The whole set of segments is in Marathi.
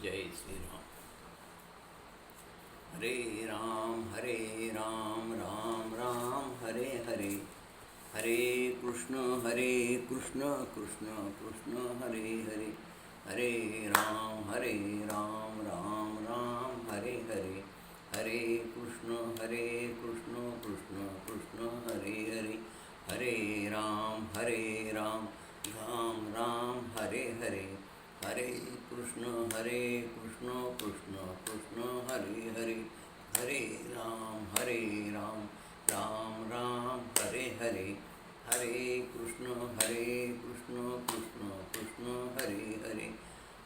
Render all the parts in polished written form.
जय श्री राम। हरे राम राम राम हरे हरे, हरे कृष्ण कृष्ण कृष्ण हरे हरे, हरे राम राम राम हरे हरे, हरे कृष्ण कृष्ण कृष्ण हरे हरे, हरे राम राम राम हरे हरे, हरे कृष्ण कृष्ण कृष्ण हरे हरे, हरे राम राम राम हरे हरे, हरे कृष्ण कृष्ण कृष्ण हरे हरे।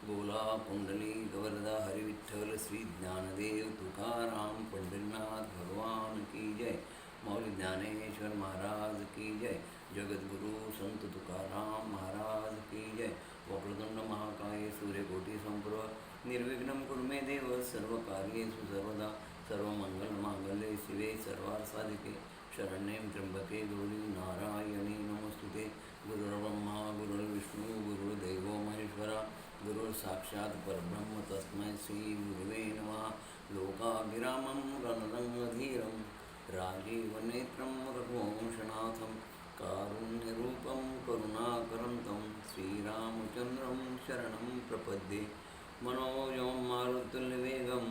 बोला पुंडली गवरदा हरि विठ्ठल श्री ज्ञानदेव तुकाराम पंढरीनाथ भगवान की जय। मौली ज्ञानेश्वर महाराज की जय। जगद्गुरु संत तुकाराम महाराज की जय। वक्रतुंड महाकाय सूर्यकोटि संप्रभ निर्विघ्नं कुरु मे देव सर्वकार्येषु सर्वदा, सर्वमंगलमांगल्ये शिवे सर्वार्थसाधिके, शरण्ये त्र्यंबके गौरी नारायणी नमोस्तुते। गुरुर्ब्रह्मा गुरुर्विष्णू गुरुर्देवो महेश्वरा, गुरुः साक्षात् परब्रह्म तस्मै श्री गुरुवे नमः। लोकाभिरामं रणरङ्गधीरं राजीवनेत्रं रघुवंशनाथं, कारुण्यरूपं करुणाकरन्तं श्रीरामचन्द्रं शरणं प्रपद्ये। मनोजं मारुतुल्यवेगं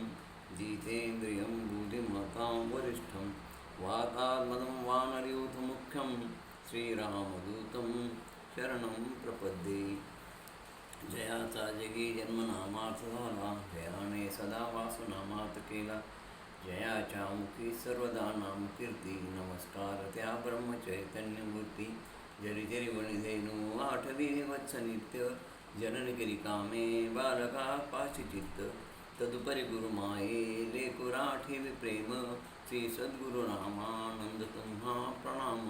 जितेन्द्रियं बुद्धिमतां वरिष्ठं, वातात्मनं वानरयूथमुख्यं श्रीरामदूतं शरणं प्रपद्ये। जयाचा जगी जन्मनामार्थ झाला, जयाने सदा वासुनामार्थ केला, जयाच्या मुखी सर्वदा नामकीर्ती, नमस्कार त्या ब्रह्मचैतन्यमूर्ती। जरी जरी वणिधेनु आठवी वत्स नित्य, जनन केली कामे बालका पाशी चित्त, तदुपरी गुरुमाये लेकुरा ठेवी प्रेम, श्री सद्गुरु रामानंद तुम्हा प्रणाम।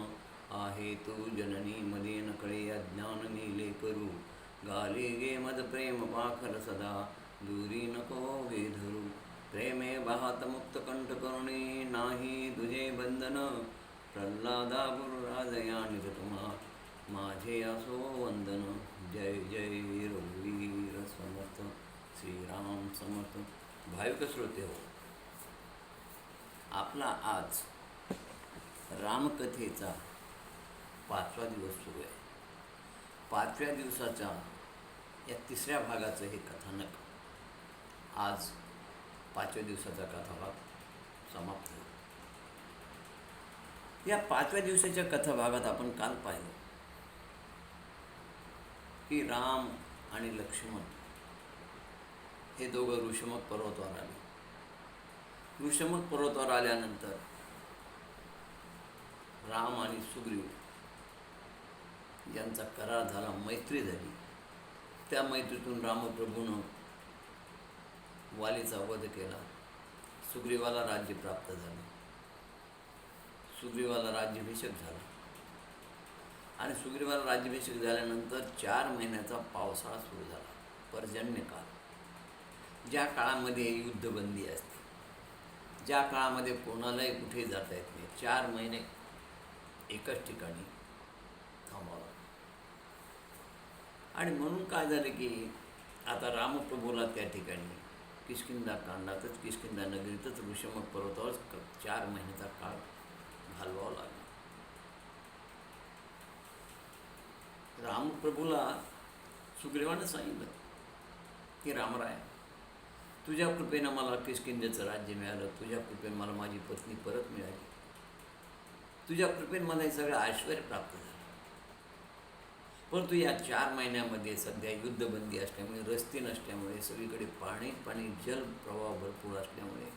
आहे तू जननी मध्ये नकळे अज्ञान नीले करू, गाली गे मद प्रेम पाखर सदा, दूरी नको गे धरू। प्रेमे वाहत मुक्त कंठ करुणे, नाही तुझे बंधन, प्रल्हादा गुरुराजया निजतुमा, माझे असो वंदन। जय जय रघुवीर समर्थ श्रीराम समर्थ। भाविक श्रोते हो, आपला आज रामकथेचा 5वा दिवस सुरू आहे। 5व्या दिवसाच्या या 3ऱ्या भागाचं हे कथानक आज 5व्या दिवसाचा कथाभाग समाप्त होईल। या 5व्या दिवसाच्या कथाभागात आपण काल पाहिलं की राम आणि लक्ष्मण हे दोघं ऋषमक पर्वतावर आले। ऋषमक पर्वतावर आल्यानंतर राम आणि सुग्रीव यांचा करार झाला, मैत्री झाली। त्या मैत्रीतून रामप्रभूनं वालीचा वध केला, सुग्रीवाला राज्य प्राप्त झाले, सुग्रीवाला राज्याभिषेक झाला। आणि सुग्रीवाला राज्याभिषेक झाल्यानंतर 4 महिन्याचा पावसाळा सुरू झाला, पर्जन्यकाळ, ज्या काळामध्ये युद्धबंदी असते, ज्या काळामध्ये कोणालाही कुठे जाता येत नाही। 4 महिने एकच ठिकाणी थांबावं। आणि म्हणून काय झालं की आता रामप्रभूला त्या ठिकाणी किष्किंधा कांडातच, किष्किंधा नगरीतच ऋषमक पर्वतावर 4 महिन्याचा काळ घालवावा लागला। रामप्रभूला सुग्रीवानं सांगितलं की रामराय, तुझ्या कृपेनं मला किष्किंधेचं राज्य मिळालं, तुझ्या कृपेनं मला माझी पत्नी परत मिळाली, तुझ्या कृपेनं मला हे सगळं ऐश्वर्य प्राप्त झालं। परंतु या 4 महिन्यामध्ये सध्या युद्धबंदी असल्यामुळे, रस्ते नसल्यामुळे, सगळीकडे पाणी जलप्रवाह भरपूर असल्यामुळे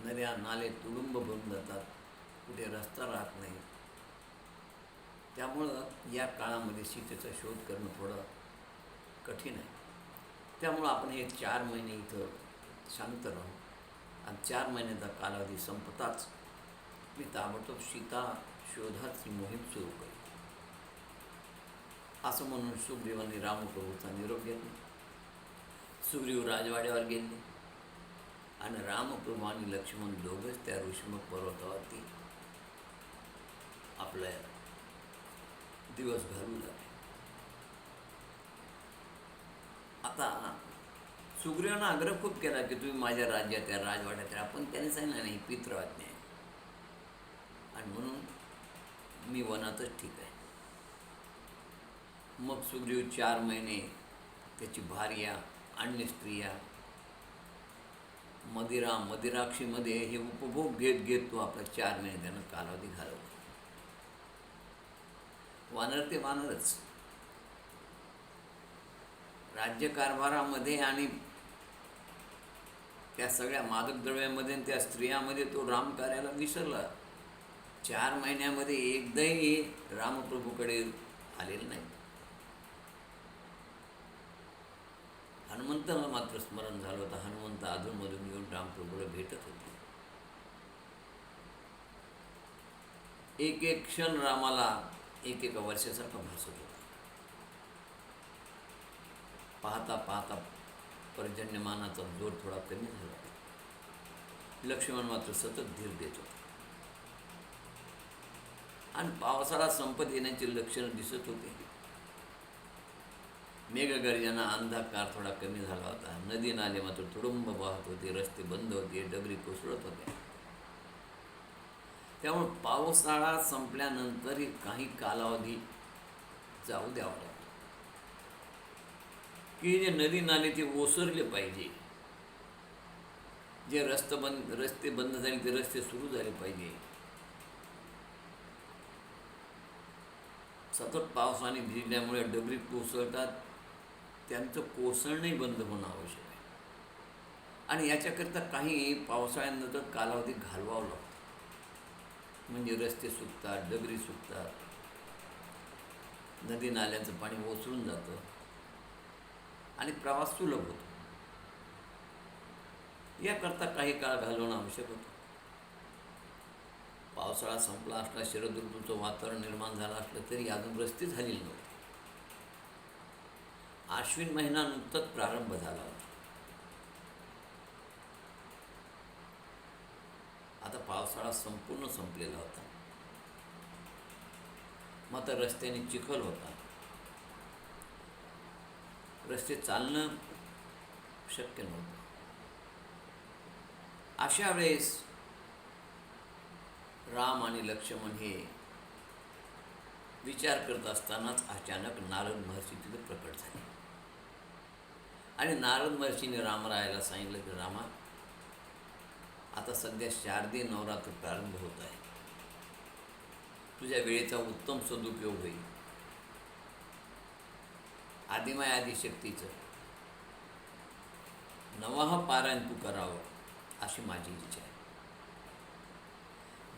नद्या नाले तुडुंब भरून जातात, कुठे रस्ता राहत नाही। त्यामुळं या काळामध्ये सीतेचा शोध करणं थोडं कठीण आहे। त्यामुळं आपण हे 4 महिने इथं शांत राहू, आणि 4 महिन्याचा कालावधी संपताच मी ताबडतोब सीता शोधाची मोहीम सुरू करेन, असं म्हणून सुग्रीवांनी रामप्रभूचा निरोप घेतला। सुग्रीव राजवाड्यावर गेले आणि रामप्रभू आणि लक्ष्मण दोघंच त्या ऋषमक पर्वतावरती आपला दिवस घालू लागले। आता सुग्रीवानं आग्रह खूप केला की तुम्ही माझ्या राज्यात या राजवाड्यात या, पण त्याने सांगितलं नाही, पितृआज्ञा आहे आणि म्हणून मी वनातच ठीक आहे. मग सुग्रीव 4 महिने त्याची भार्या, अन्य स्त्रिया, मदिराक्षीमध्ये हे उपभोग घेत घेत तो आपला 4 महिने त्यानं कालावधी घालवला. वानर ते वानरच. राज्यकारभारामध्ये आणि त्या सगळ्या मादक द्रव्यामध्ये त्या स्त्रियामध्ये तो रामकार्याला विसरला. 4 महिन्यामध्ये एकदाही रामप्रभूकडे आलेलं नाही. हनुमंताला मात्र स्मरण झालं होतं. हनुमंत अधूनमधून येऊन रामप्रभूला भेटत होते. एक एक क्षण रामाला एका वर्षासारखा भासत होता. पाहता पाहता पर्जन्यमानाचा जोर थोडा कमी झाला. लक्ष्मण मात्र सतत धीर देत होता आणि पावसाळा संपत येण्याची लक्षणं दिसत होते. मेघगर्जना, अंधकार थोडा कमी झाला होता. नदी नाले मात्र तुडुंब वाहत होते. रस्ते बंद होते. डबरी कोसळत होत्या. त्यामुळे पावसाळा संपल्यानंतरही काही कालावधी जाऊ द्यावा लागतो की जे नदी नाले ते ओसरले पाहिजे. जे रस्ते बंद झाले ते रस्ते सुरू झाले पाहिजे. सतत पावसाने भिजल्यामुळे डबरी कोसळतात. त्यांचं कोसळणंही बंद होणं आवश्यक आहे आणि याच्याकरिता काही पावसाळ्यानंतर कालावधी घालवावा लागतो. म्हणजे रस्ते सुकतात, डबरी सुकतात, नदी नाल्यांचं पाणी ओसरून जातं आणि प्रवास सुलभ होतो. याकरता काही काळ घालवणं आवश्यक होतं. पावसाळा संपला असला, शरद ऋतूचं वातावरण निर्माण झालं असलं तरी अजून रस्ते झालेले नव्हते. आश्विन महिना नुकताच प्रारंभ झाला होता. आता पावसाळा संपूर्ण संपलेला होता. मग आता रस्त्याने चिखल होता. रस्ते चालणं शक्य नव्हतं. अशा वेळेस राम आणि लक्ष्मण हे विचार करत असतानाच अचानक नारद महर्षी तिथे प्रकट झाले आणि नारद महर्षीने रामरायाला सांगितलं की रामा, आता सध्या शारदीय नवरात्र प्रारंभ होत आहे. तुझ्या वेळेचा उत्तम सदुपयोग होईल. आदिमाय आदिशक्तीचं 9वं पारायण तू करावं अशी माझी इच्छा आहे.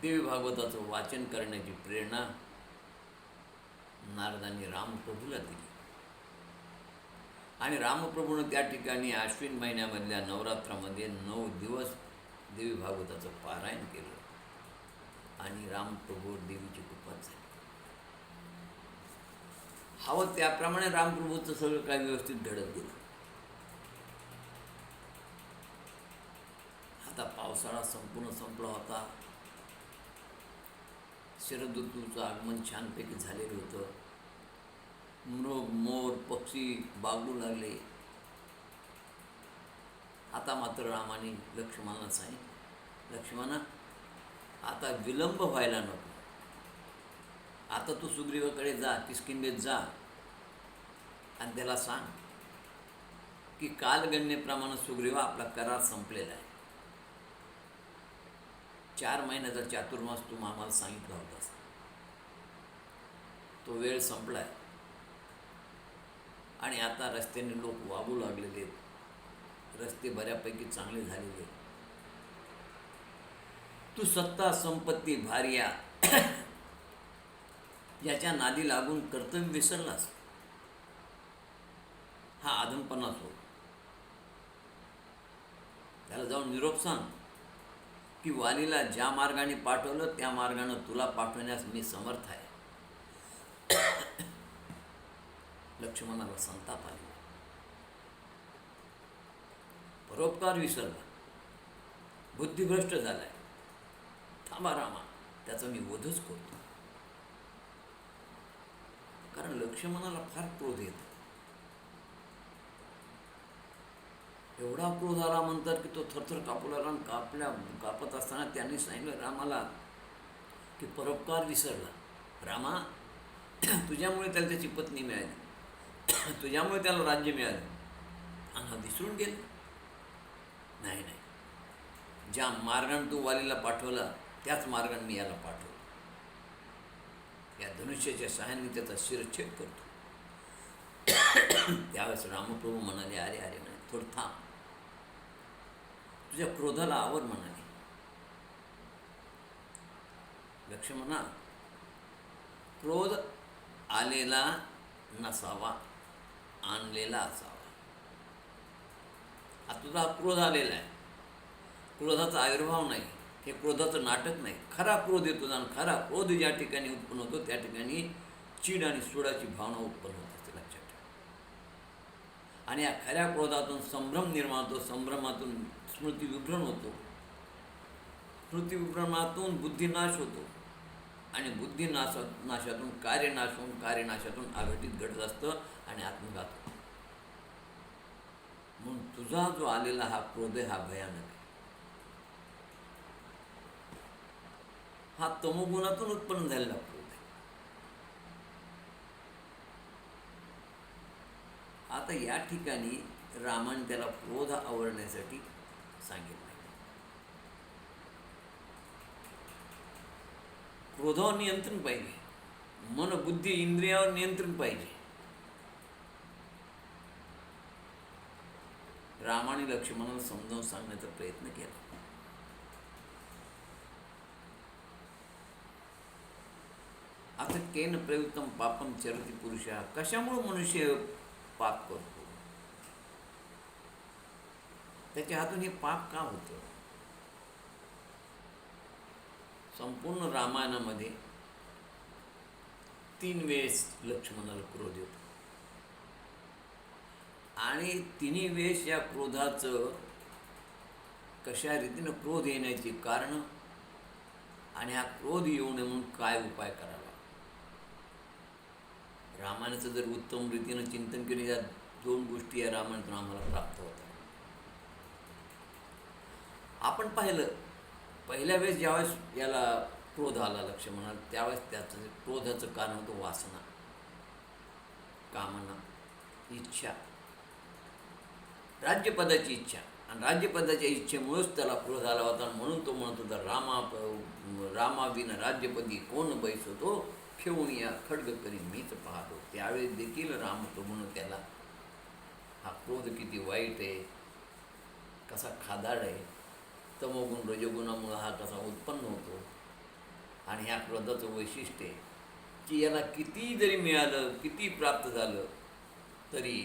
देवी भागवताचं वाचन करण्याची प्रेरणा नारदांनी रामप्रभूला दिली आणि रामप्रभूनं त्या ठिकाणी आश्विन महिन्यामधल्या नवरात्रामध्ये 9 दिवस देवी भागवताचं पारायण केलं आणि रामप्रभूवर देवीची कृपा झाली. हवं त्याप्रमाणे रामप्रभूचं सगळं काय व्यवस्थित घडत गेलं. आता पावसाळा संपूर्ण संपला होता. शरद ऋतूचं आगमन छानपैकी झालेलं होतं. मृग, मोर, पक्षी बागडू लागले. आता मात्र रामाने लक्ष्मणाला सांगितलं, लक्ष्मणा, आता विलंब व्हायला नको. आता तू सुग्रीवाकडे जा, किष्किंधेत जा आणि त्याला सांग की कालगणनेप्रमाणे सुग्रीवा आपला करार संपलेला आहे. 4 महिन्याचा चातुर्मास तू आम्हाला सांगितला होतास, तो वेळ संपलाय आणि आता रस्त्याने लोक वागू लागलेले आहेत. रस्ते बऱ्यापैकी चांगले झालेले आहेत. तू सत्ता, संपत्ती, भार्या याच्या नादी लागून कर्तव्य विसरलास. हा आधमपणाच हो. त्याला जाऊन निरोप सांग की वालीला ज्या मार्गाने पाठवलं त्या मार्गाने तुला पाठवण्यास मी समर्थ आहे. लक्ष्मणाला संताप आला. परोपकार विसरला, बुद्धिभ्रष्ट झालाय. थांबा रामा, त्याचा मी वधच करतो. कारण लक्ष्मणाला फार क्रोध येतो. एवढा क्रोध आला म्हणतात की तो थरथर कापू लागला आणि कापत असताना त्यांनी सांगितलं रामाला की परोपकार विसरला. रामा, तुझ्यामुळे त्याला त्याची पत्नी मिळाली, तुझ्यामुळे त्याला राज्य मिळालं आणि हा विसरून गेला. नाही नाही, ज्या मार्गाने तू वालीला पाठवला त्याच मार्गाने मी याला पाठवलं. या धनुष्याच्या सहाय्याने त्याचा शिरच्छेद करतो. त्यावेळेस रामप्रभू म्हणाले, अरे अरे म्हणे, थोडं थांब, तुझ्या क्रोधाला आवर म्हणाले. लक्ष्मणा, क्रोध आलेला नसावा, आणलेला असावा. आता तुझा हा क्रोध आलेला आहे, क्रोधाचा आविर्भाव नाही, हे क्रोधाचं नाटक नाही. खरा क्रोध येतो आणि खरा क्रोध ज्या ठिकाणी उत्पन्न होतो त्या ठिकाणी चीड आणि सुडाची भावना उत्पन्न होत असते, लक्षात ठेवा. आणि या खऱ्या क्रोधातून संभ्रम निर्माण होतो, संभ्रमातून स्मृतिविभ्रम होतो, स्मृतिविभ्रमातून बुद्धिनाश होतो आणि बुद्धिनाशातून कार्यनाश होऊन कार्यनाशातून आघटित घडत असतं आणि आत्मघात होतो. म्हणून तुझा जो आलेला हा क्रोध आहे हा भयानक आहे. हा तमोगुणातून उत्पन्न झालेला क्रोध आहे. आता या ठिकाणी रामाने त्याला क्रोध आवरण्यासाठी सांगितलं. क्रोधावर नियंत्रण पाहिजे, मन बुद्धी इंद्रियावर नियंत्रण पाहिजे. रामाने लक्ष्मणाला समजावून सांगण्याचा प्रयत्न केला. आता केन प्रयुक्तम पापम चरती पुरुषा, कशामुळे मनुष्य पाप करतो, त्याच्या हातून हे पाप का होतं. संपूर्ण रामायणामध्ये 3 वेळेस लक्ष्मणाला क्रोध येतो आणि 3 वेळेस या क्रोधाचं कशा रीतीनं क्रोध येण्याची कारण आणि हा क्रोध येऊ नये म्हणून काय उपाय करावा. रामायणाचं जर उत्तम रीतीनं चिंतन केले, या 2 गोष्टी या रामायणातून आम्हाला प्राप्त होतात. आपण पाहिलं, पहिल्या वेळेस ज्यावेळेस याला क्रोध आला लक्ष्मणाला, त्यावेळेस त्याचं क्रोधाचं कारण होतं वासना, कामना, इच्छा, राज्यपदाची इच्छा. आणि राज्यपदाच्या इच्छेमुळेच त्याला क्रोध आला होता. म्हणून तो म्हणत होता, रामाविन राज्यपदी कोण बैसतो, खेळून या खड्ग करी मीच पाहतो. त्यावेळेस देखील रामप्रभूनं त्याला हा क्रोध किती वाईट आहे, कसा खादाड आहे, तमोगुण रजोगुणामुळं हा कसा उत्पन्न होतो. आणि ह्या क्रोधाचं वैशिष्ट्य आहे की याला किती जरी मिळालं, किती प्राप्त झालं तरी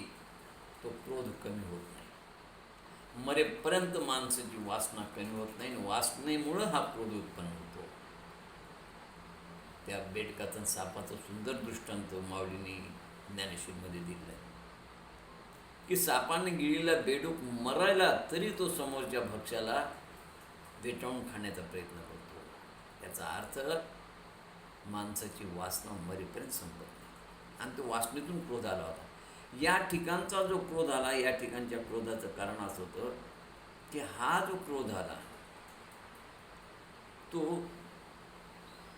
तो क्रोध कमी होत नाही. मरेपर्यंत माणसाची वासना कमी होत नाही. वासनेमुळं हा क्रोध उत्पन्न होतो. त्या बेडकाचं सापाचं सुंदर दृष्टांत माऊलींनी ज्ञानेश्वरीमध्ये दिलं आहे की सापाने गिळीला बेडूक मरायला तरी तो समोरच्या भक्ष्याला वेटाळून खाण्याचा प्रयत्न करतो. याचा अर्थ माणसाची वासना मरेपर्यंत संपत नाही आणि तो वासनेतून क्रोध आला होता. या ठिकाणचा जो क्रोध आला, या ठिकाणच्या क्रोधाचं कारण असं होतं की हा जो क्रोध आला तो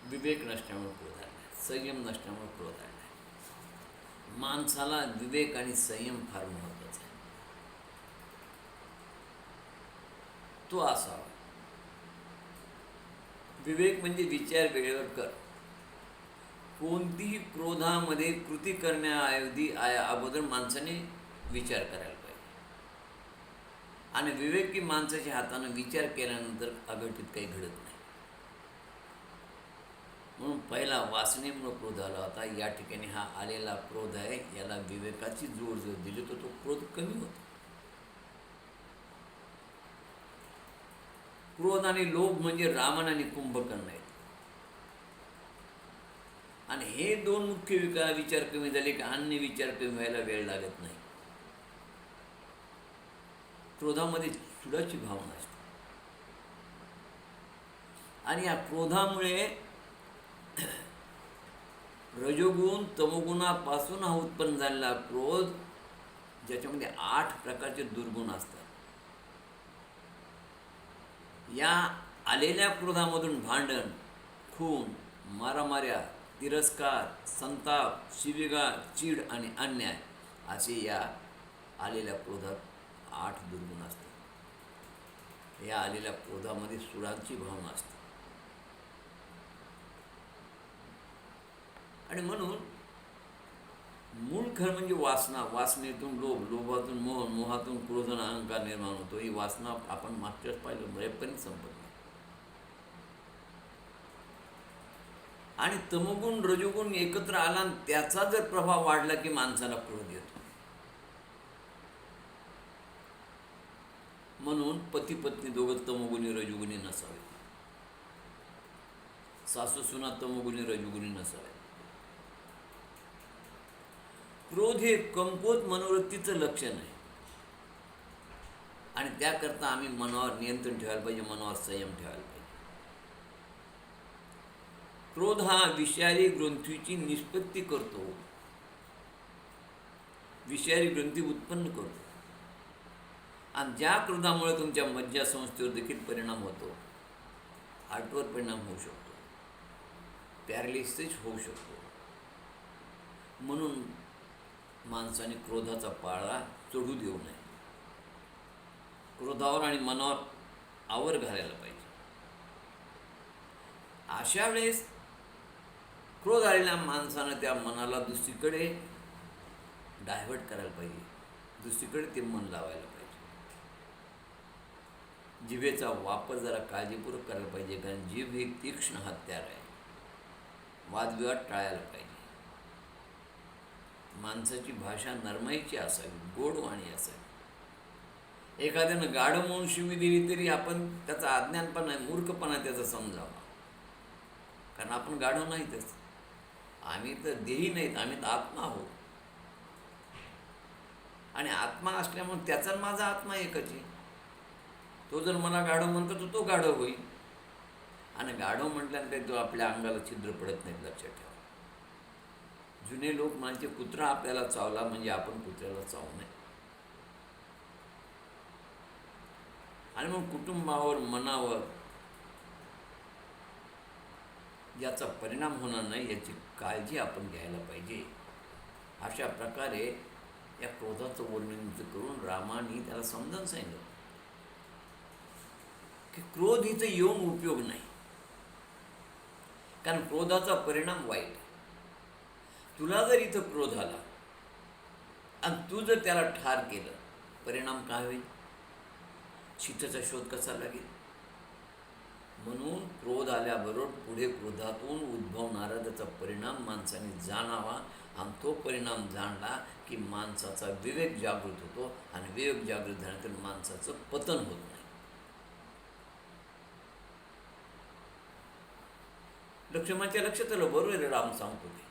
विवेक नसल्यामुळे क्रोध आला, संयम नसल्यामुळे क्रोध आला. माणसाला विवेक आणि संयम फार महत्त्वाचा आहे. तो असावा. विवेक म्हणजे विचार वेळेवर कर. कोणतीही क्रोधामध्ये कृती करण्याऐवजी अगोदर माणसाने विचार करायला पाहिजे. आणि विवेकी माणसाच्या हाताने विचार केल्यानंतर अघटित काही घडत नाही. म्हणून पहिला वासनेमुळे क्रोध आला होता. या ठिकाणी हा आलेला क्रोध आहे, याला विवेकाची जोड जर दिली तर तो क्रोध कमी होतो. क्रोध आणि लोभ म्हणजे रावण आणि कुंभकर्ण आहेत. आणि हे 2 मुख्य विचार कमी झाले की अन्य विचार कमी व्हायला वेळ लागत नाही. क्रोधामध्ये सुडाची भावना असते आणि या क्रोधामुळे रजोगुण तमोगुणापासून हा उत्पन्न झालेला क्रोध, ज्याच्यामध्ये 8 प्रकारचे दुर्गुण असतात. या आलेल्या क्रोधामधून भांडण, खून, मारामाऱ्या, तिरस्कार, संताप, शिवीगाळ, चीड आणि अन्याय असे या आलेल्या क्रोधात 8 दुर्गुण असतात. या आलेल्या क्रोधामध्ये सुडाची भावना असते. आणि म्हणून मूळ खरं म्हणजे वासना, वासनेतून लोभ, लोभातून मोह, मोहातून क्रोध आणि अहंकार निर्माण होतो. ही वासना आपण मागच्याच पाहिलं मरेपर्यंत संपत नाही. आणि तमोगुण रजोगुण एकत्र आला आणि त्याचा जर प्रभाव वाढला की माणसाला क्रोध येतो. म्हणून पती पत्नी दोघं तमोगुणी रजोगुणी नसावे, सासू सुना तमोगुणी रजोगुणी नसावे. क्रोध हे कमकुवत मनोवृत्तीचं लक्षण आहे. आणि त्याकरता आम्ही मनावर नियंत्रण ठेवायला पाहिजे, मनावर संयम ठेवायला पाहिजे. क्रोध हा विषारी ग्रंथीची निष्पत्ती करतो, विषारी ग्रंथी उत्पन्न करतो. आणि ज्या क्रोधामुळे तुमच्या मज्जासंस्थेवर देखील परिणाम होतो, हार्टवर परिणाम होऊ शकतो, पॅरालिसिस होऊ शकतो. म्हणून माणसाने क्रोधाचा पाळा चढू देऊ नये. क्रोधावर आणि मनावर आवर घालायला पाहिजे. अशा वेळेस क्रोध आलेल्या माणसानं त्या मनाला दुसरीकडे डायव्हर्ट करायला पाहिजे, दुसरीकडे ते मन लावायला पाहिजे. जिभेचा वापर जरा काळजीपूर्वक करायला पाहिजे, कारण जीभ हे तीक्ष्ण हत्यार आहे. वादविवाद टाळायला पाहिजे. माणसाची भाषा नरमाईची असावी, गोडवाणी असावी. एखाद्यानं गाढ म्हणून शिवी दिली तरी आपण त्याचा अज्ञानपणा आहे, मूर्खपणा त्याचा समजावा, कारण आपण गाढ नाहीतच. आम्ही तर देही नाहीत, आम्ही तर आत्मा आहोत. आणि आत्मा असल्यामुळे त्याचा माझा आत्मा एकच आहे. तो जर मला गाढव म्हणतो तर तो गाढव होईल. आणि गाढव म्हटल्यानंतर तो आपल्या अंगाला छिद्र पडत नाही, लक्षात ठेवा. जुने लोक म्हणजे कुत्रा आपल्याला चावला म्हणजे आपण कुत्र्याला चावू नये. आणि मग कुटुंबावर, मनावर याचा परिणाम होणार नाही याची काळजी आपण घ्यायला पाहिजे. अशा प्रकारे या क्रोधाचं वर्णन करून रामाने त्याला समजावून सांगितलं की क्रोध हिचं येऊन उपयोग नाही, कारण क्रोधाचा परिणाम वाईट आहे. तुला जर इथं क्रोध आला आणि तू जर त्याला ठार केलं, परिणाम काय होईल? सीतेचा शोध कसा लागेल? म्हणून क्रोध आल्याबरोबर पुढे क्रोधातून उद्भवणारा त्याचा परिणाम माणसाने जाणावा. आणि तो परिणाम जाणला की माणसाचा विवेक जागृत होतो, आणि विवेक जागृत झाल्यानंतर माणसाचं पतन होत नाही. लक्ष्मणाच्या लक्षात आलं, बरोबर आहे राम सांगतो ते.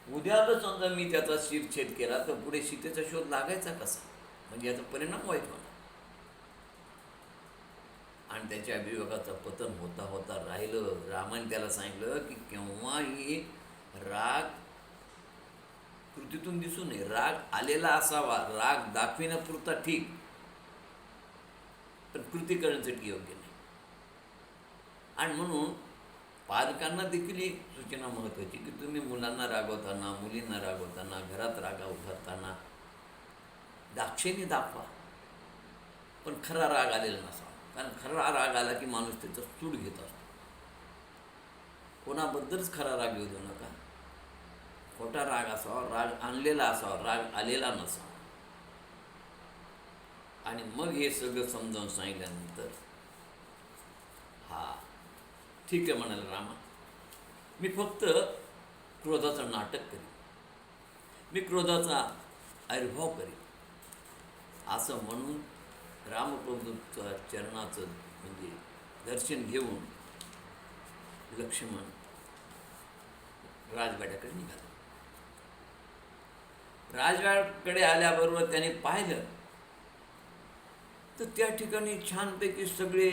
उद्या जर समजा मी त्याचा शिरछेद केला तर पुढे सीतेचा शोध लागायचा कसा? म्हणजे याचा परिणाम वाईट होणार. आणि त्याच्या विवेकाचं पतन होता होता राहिलं. रामाने त्याला सांगितलं की केव्हाही राग कृतीतून दिसू नये. राग आलेला असावा, राग दाखविण्यापुरता ठीक, पण कृती करण्यासाठी योग्य नाही. आणि म्हणून पालकांना देखील ही सूचना महत्त्वाची की तुम्ही मुलांना रागवताना, मुलींना रागवताना, घरात रागवताना दाक्षिणी दाखवा, पण खरा राग आलेला नसावा. कारण खरा राग आला की माणूस त्याचा सूड घेत असतो. कोणाबद्दलच खरा राग येऊ देऊ नका. खोटा राग असावा, राग आणलेला असावा, राग आलेला नसावा. आणि मग हे सगळं समजावून सांगितल्यानंतर हा ठीक आहे म्हणाला रामा, मी फक्त क्रोधाचं नाटक करीन, मी क्रोधाचा आविर्भाव करीन. असं म्हणून रामप्रभूच्या चरणाचं म्हणजे दर्शन घेऊन लक्ष्मण राजवाड्याकडे निघाला. राजवाड्याकडे आल्याबरोबर त्याने पाहिलं तर त्या ठिकाणी छानपैकी सगळे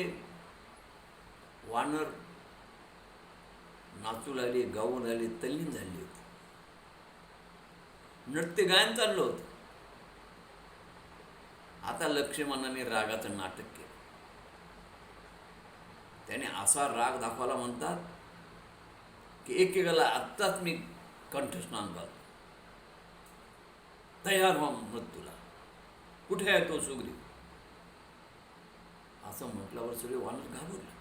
वानर नाचू लागले, गाऊ लागले, तल्लीन झाले होते. नृत्य गायन चाललं होतं. आता लक्ष्मणाने रागाचं नाटक केलं. त्याने असा राग दाखवला म्हणतात की एकेकाला आत्ताच मी कंठस्नान घालतो, तयार व्हा मृत्यूला, कुठे आहे तो सुग्रीव? असं म्हटल्यावर सगळे वानर घाबरले.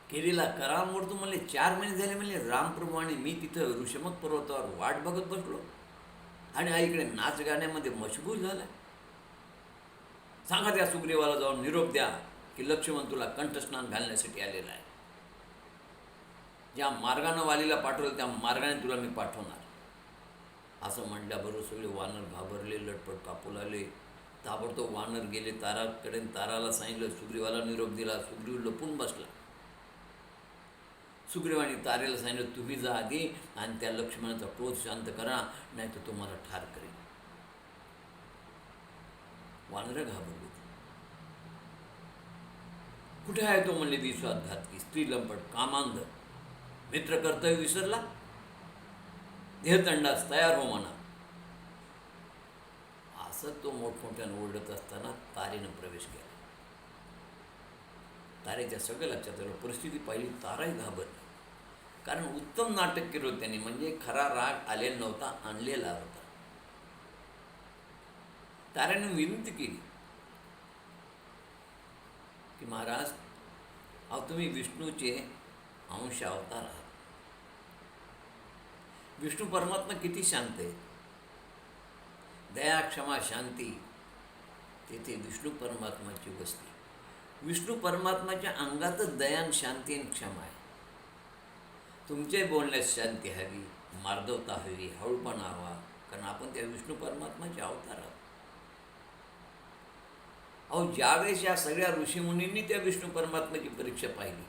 केलेला करामोड तू म्हणले 4 महिने झाले म्हणले रामप्रभू आणि मी तिथं ऋषमक पर्वतावर वाट बघत बसलो आणि आईकडे नाच गाण्यामध्ये मशगूल झाला. सांगा त्या सुग्रीवाला जाऊन निरोप द्या की लक्ष्मण तुला कंठस्नान घालण्यासाठी आलेला आहे. ज्या मार्गानं वालीला पाठवलं त्या मार्गाने तुला मी पाठवणार. असं म्हटल्याबरोबर सगळे वानर घाबरले, लटपट कापू लागले. ताबडतोब वानर गेले ताराकडे. ताराला सांगितलं, सुग्रीवाला निरोप दिला. सुग्रीव लपून बसला. सुग्रीवाने तारेला सांगितलं, तुम्ही जा आधी आणि त्या लक्ष्मणाचा क्रोध शांत करा, नाही तर तुम्हाला ठार करेल. वानरं घाबरली. कुठे आहे तो म्हणले विश्वासघातकी, स्त्री लंपट, कामांध, मित्र कर्तव्य विसरला, देहदंडास तयार हो म्हणा. असं तो मोठमोठ्यानं ओरडत असताना तारेनं प्रवेश केला. तारेच्या सगळं लक्षात आलं. परिस्थिती पाहिली, ताराही घाबरली. कारण उत्तम नाटक केलं होतं त्यांनी, म्हणजे खरा राग आलेला नव्हता, आणलेला होता. तारेनं विनंती केली की महाराज, अहो तुम्ही विष्णूचे अंश अवतार आहात. विष्णू परमात्मा किती शांत आहे. दया, क्षमा, शांती, तेथे विष्णू परमात्माची वस्ती. विष्णू परमात्माच्या अंगातच दयान, शांती आणि क्षमा आहे. तुमचे बोलण्यात शांती हवी, मार्दवता हवी, हळूपणा हवा, कारण आपण त्या विष्णू परमात्माचे अवतार आहोत. अहो ज्यावेळेस या सगळ्या ऋषीमुनींनी त्या विष्णू परमात्म्याची परीक्षा पाहिली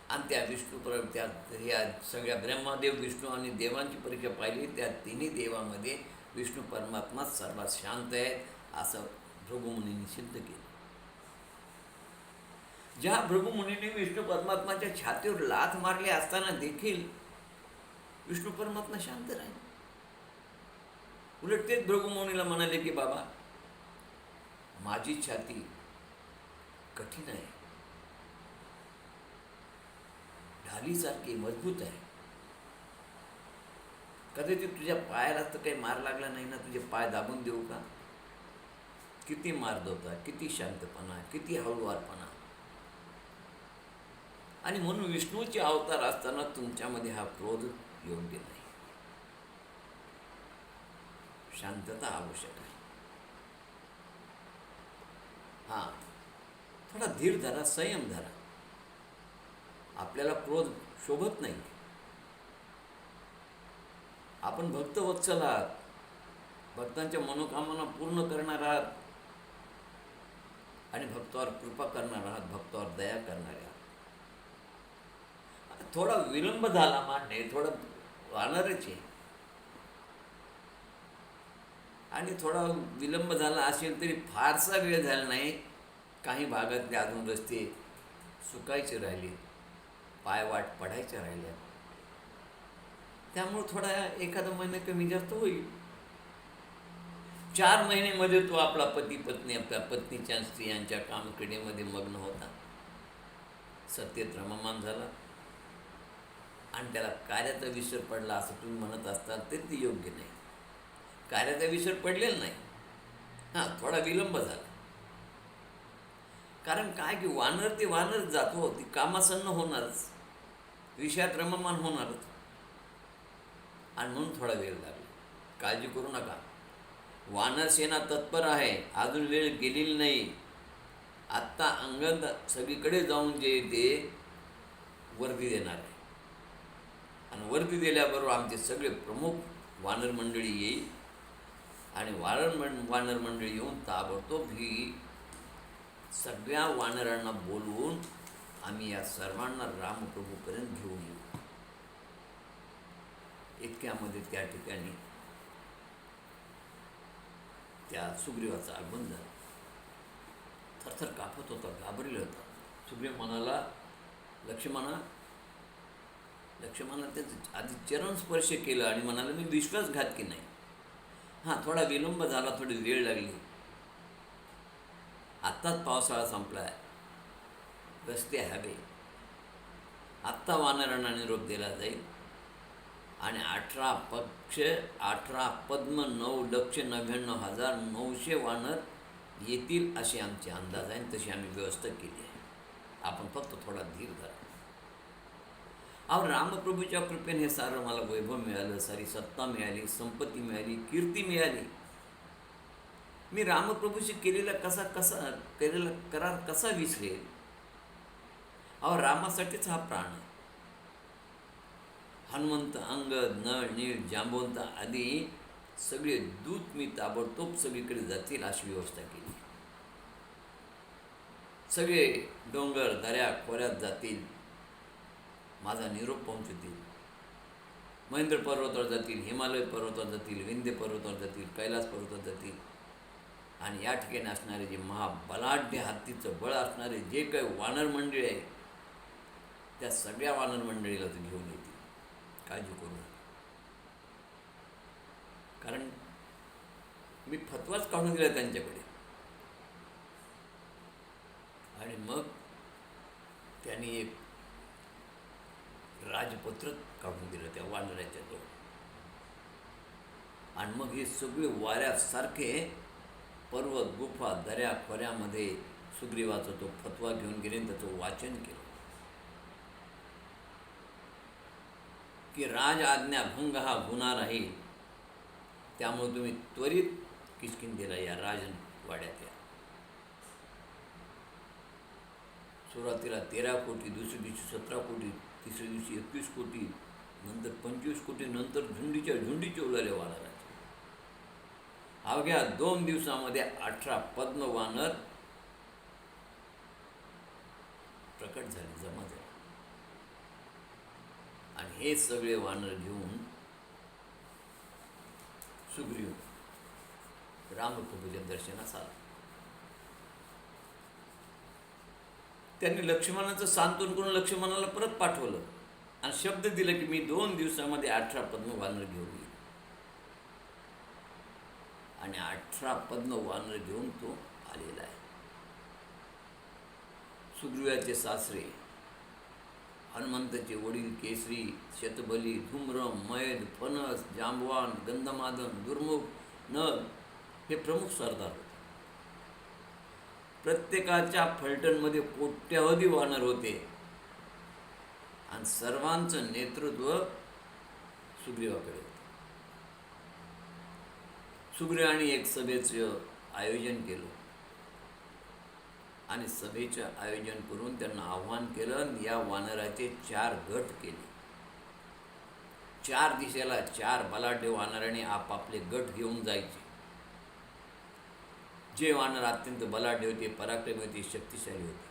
आणि त्या त्या ह्या सगळ्या ब्रह्मदेव, विष्णू आणि देवांची परीक्षा पाहिली, त्या तिन्ही देवामध्ये विष्णू परमात्मा सर्वात शांत आहेत, असं भृगुमुनींनी सिद्ध केलं. ज्या भृगुमुनींनी विष्णू परमात्माच्या छातीवर लाथ मारली असताना देखील विष्णू परमात्मा शांत राहील. उलट तेच भृगुमुनीला म्हणाले की बाबा, माझी छाती कठीण आहे, ढालीसारखी मजबूत आहे. कदाचित तुझ्या पायाला तर काही मार लागला नाही ना, तुझे पाय दाबून देऊ का? किती मार्दवता, किती शांतपणा, किती हळूवारपणा. आणि म्हणून विष्णूचे अवतार असताना तुमच्यामध्ये हा क्रोध योग्य नाही. शांतता आवश्यक आहे. हां, थोडा धीर धरा, संयम धरा. आपल्याला क्रोध शोभत नाही. आपण भक्तवत्सल आहात, भक्तांच्या मनोकामना पूर्ण करणार आहात आणि भक्तावर कृपा करणार आहात, भक्तावर दया करणार आहात. थोडा विलंब झाला मान्य, थोडं वानरच आहे, आणि थोडा विलंब झाला असेल तरी फारसा वेळ झाला नाही. काही भागातले अजून रस्ते सुकायचे राहिले, पायवाट पडायच्या राहिल्या, त्यामुळे थोडा एखादा महिना कमी जास्त होईल. 4 महिन्यामध्ये तो आपला पती पत्नी, आपल्या पत्नीच्या स्त्रियांच्या कामक्रीडेमध्ये मग्न होता, सत्तेत रममान झाला आणि त्याला कार्याचा विसर पडला असं तुम्ही म्हणत असताल ते योग्य नाही. कार्याचा विसर पडलेला नाही. हां, थोडा विलंब झाला. कारण काय की वानर ते वानर जातो, ती कामासन्न होणारच, विषयात रममान होणारच, आणि म्हणून थोडा वेळ लागला. काळजी करू नका, वानर सेना तत्पर आहे, अजून वेळ गेलेली नाही. आत्ता अंगद सगळीकडे जाऊन जे ते वर्दी देणार आहे आणि वर्दी दिल्याबरोबर आमचे सगळे प्रमुख वानर मंडळी येईल आणि वानर मंडळी येऊन ताबडतोब ही सगळ्या वानरांना बोलवून आम्ही या सर्वांना रामप्रभूपर्यंत घेऊन येऊ. इतक्यामध्ये त्या ठिकाणी त्या सुग्रीवाचं आगमन झालं. थरथर कापत होता, घाबरलेला होता. सुग्रीव म्हणाला, लक्ष्मणा त्याचं आधी चरण स्पर्श केलं आणि म्हणाला, मी विश्वासघातकी नाही. हां, थोडा विलंब झाला, थोडी वेळ लागली. आत्ताच पावसाळा संपला आहे, रस्ते हवे. आत्ता वानरांना निरोप दिला जाईल आणि 18 पद्म 9,99,900 वानर येतील असे आमचे अंदाज आहे. तशी आम्ही व्यवस्था केली आहे. आपण फक्त थोडा धीर धरा. अहो, रामप्रभूच्या कृपेने हे सारं मला वैभव मिळालं, सारी सत्ता मिळाली, संपत्ती मिळाली, कीर्ती मिळाली. मी रामप्रभूशी केलेला करार कसा विसरेल? अहो, रामासाठीच हा प्राण आहे. हनुमंत, अंगद, नळ, नीळ, जांबवंत आदी सगळे दूत मी ताबडतोब सगळीकडे जातील अशी व्यवस्था केली. सगळे डोंगर दऱ्या खोऱ्यात जातील, माझा निरोप पोहोचतील. महेंद्र पर्वतावर जातील, हिमालय पर्वतावर जातील, विंध्य पर्वतावर जातील, कैलास पर्वतावर जातील. आणि या ठिकाणी असणारे जे महाबलाढ्य हत्तीचं बळ असणारे जे काही वानर मंडळी आहे, त्या सगळ्या वानर मंडळीला ते घेऊन येतील. काळजी करू नका. कारण मी फतवाच काढून दिला त्यांच्याकडे. आणि मग त्यांनी एक राजपत्र काढून दिलं त्या वानराच्या जवळ. आणि मग हे सगळे वाऱ्यासारखे पर्वत, गुफा, दऱ्या खोऱ्यामध्ये सुग्रीवाचा तो फतवा घेऊन गेले. त्याचं वाचन केलं की राज आज्ञाभंग हा गुन्हा राहील, त्यामुळे तुम्ही त्वरित किष्किंधेला या, राजवाड्यात या. सुरुवातीला 13 कोटी, दुसऱ्या दिवशी 17 कोटी, तिसऱ्या दिवशी 21 कोटी, नंतर 25 कोटी, नंतर झुंडीच्या झुंडीचे उलाले वानराचे. अवघ्या 2 दिवसामध्ये 18 पद्म वानर प्रकट झाले, जमा झाले. आणि हे सगळे वानर घेऊन सुग्रीव रामप्रभूच्या दर्शनास आला. त्यांनी लक्ष्मणाचं सांत्वन करून लक्ष्मणाला परत पाठवलं आणि शब्द दिला की मी 2 दिवसामध्ये 18 पद्म वानर घेऊन येईल. आणि 18 पद्म वानर घेऊन तो आलेला आहे. सुग्रीवाचे सासरे, हनुमंताचे वडील केसरी, शतबली, धूम्र, मैद, फणस, जांबवान, गंधमादन, दुर्मुख, नल हे प्रमुख सरदार होते. प्रत्येकाच्या फलटणमध्ये कोट्यावधी वानर होते आणि सर्वांचं नेतृत्व सुग्रीवाकडे होतं. सुग्रीवाने एक सभेचं आयोजन केलं आणि सभेचं आयोजन करून त्यांना आव्हान केलं. या वानराचे 4 गट केले. 4 दिशेला 4 बलाढ्य वानराने आपापले गट घेऊन जायचे. जे वानर अत्यंत बलाढ्य होते, पराक्रमी होते, शक्तिशाली होते,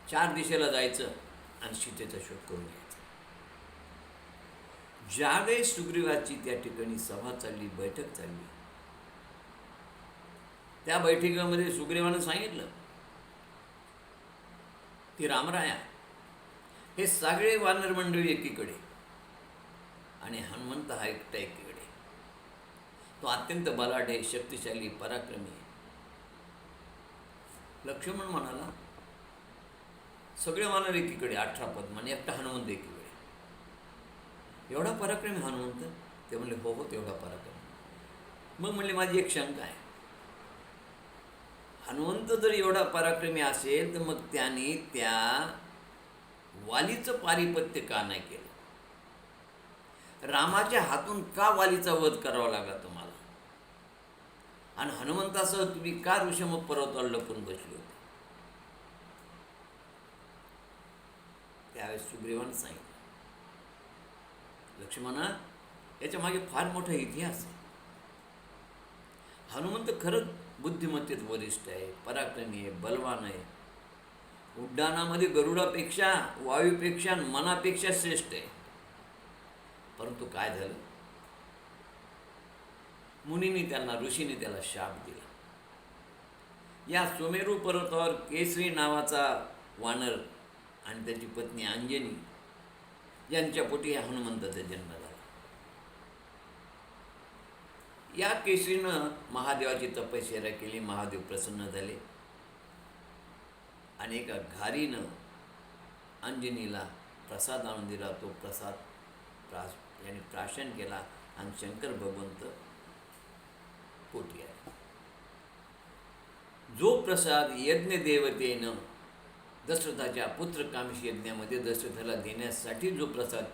4 दिशेला जायचं आणि सीतेचा शोध करून घ्यायचा. ज्यावेळेस सुग्रीवाची त्या ठिकाणी सभा चालली, बैठक चालली, त्या बैठकीमध्ये सुग्रीवानं सांगितलं की रामराया, हे सगळे वानर मंडळी एकीकडे आणि हनुमंत हा एकटा एकीकडे. तो अत्यंत बलाढ्य, शक्तिशाली, पराक्रमी. लक्ष्मण म्हणाला, सगळे वानर एकीकडे, 18 पद्म आणि एकटा हनुमंत एकीकडे. एवढा पराक्रमी हनुमंत? ते म्हणले हो हो, तेवढा पराक्रमी. मग म्हणले माझी एक शंका आहे, हनुमंत जर एवढा पराक्रमी असेल तर मग त्याने त्या वालीचं पारिपत्य का नाही केलं? रामाच्या हातून का वालीचा वध करावा लागला तुम्हाला? आणि हनुमंतासह तुम्ही का ऋषमुख पर्वतावर लपून बसले होते? त्यावेळेस सुग्रीवाने सांगितलं, लक्ष्मणा, याच्या मागे फार मोठा इतिहास आहे. हनुमंत खरंच बुद्धिमत्तेत वरिष्ठ आहे, पराक्रमी आहे, बलवान आहे. उड्डाणामध्ये गरुडापेक्षा, वायूपेक्षा, मनापेक्षा श्रेष्ठ आहे. परंतु काय झालं, मुनींनी त्यांना, ऋषीने त्याला शाप दिला. या सुमेरू पर्वतावर केसरी नावाचा वानर आणि त्याची पत्नी अंजनी यांच्या पोटी हनुमंताचा जन्म झाला. या केसरीनं महादेवाची तपश्चर्या केली, महादेव प्रसन्न झाले आणि एका घारीनं अंजनीला प्रसाद आणून दिला. तो प्रसाद याने प्राशन केला आणि शंकर भगवंत पोटी आले. जो प्रसाद यज्ञ देवतेनं दशरथाच्या पुत्रकामेश यज्ञामध्ये दशरथाला देण्यासाठी जो प्रसाद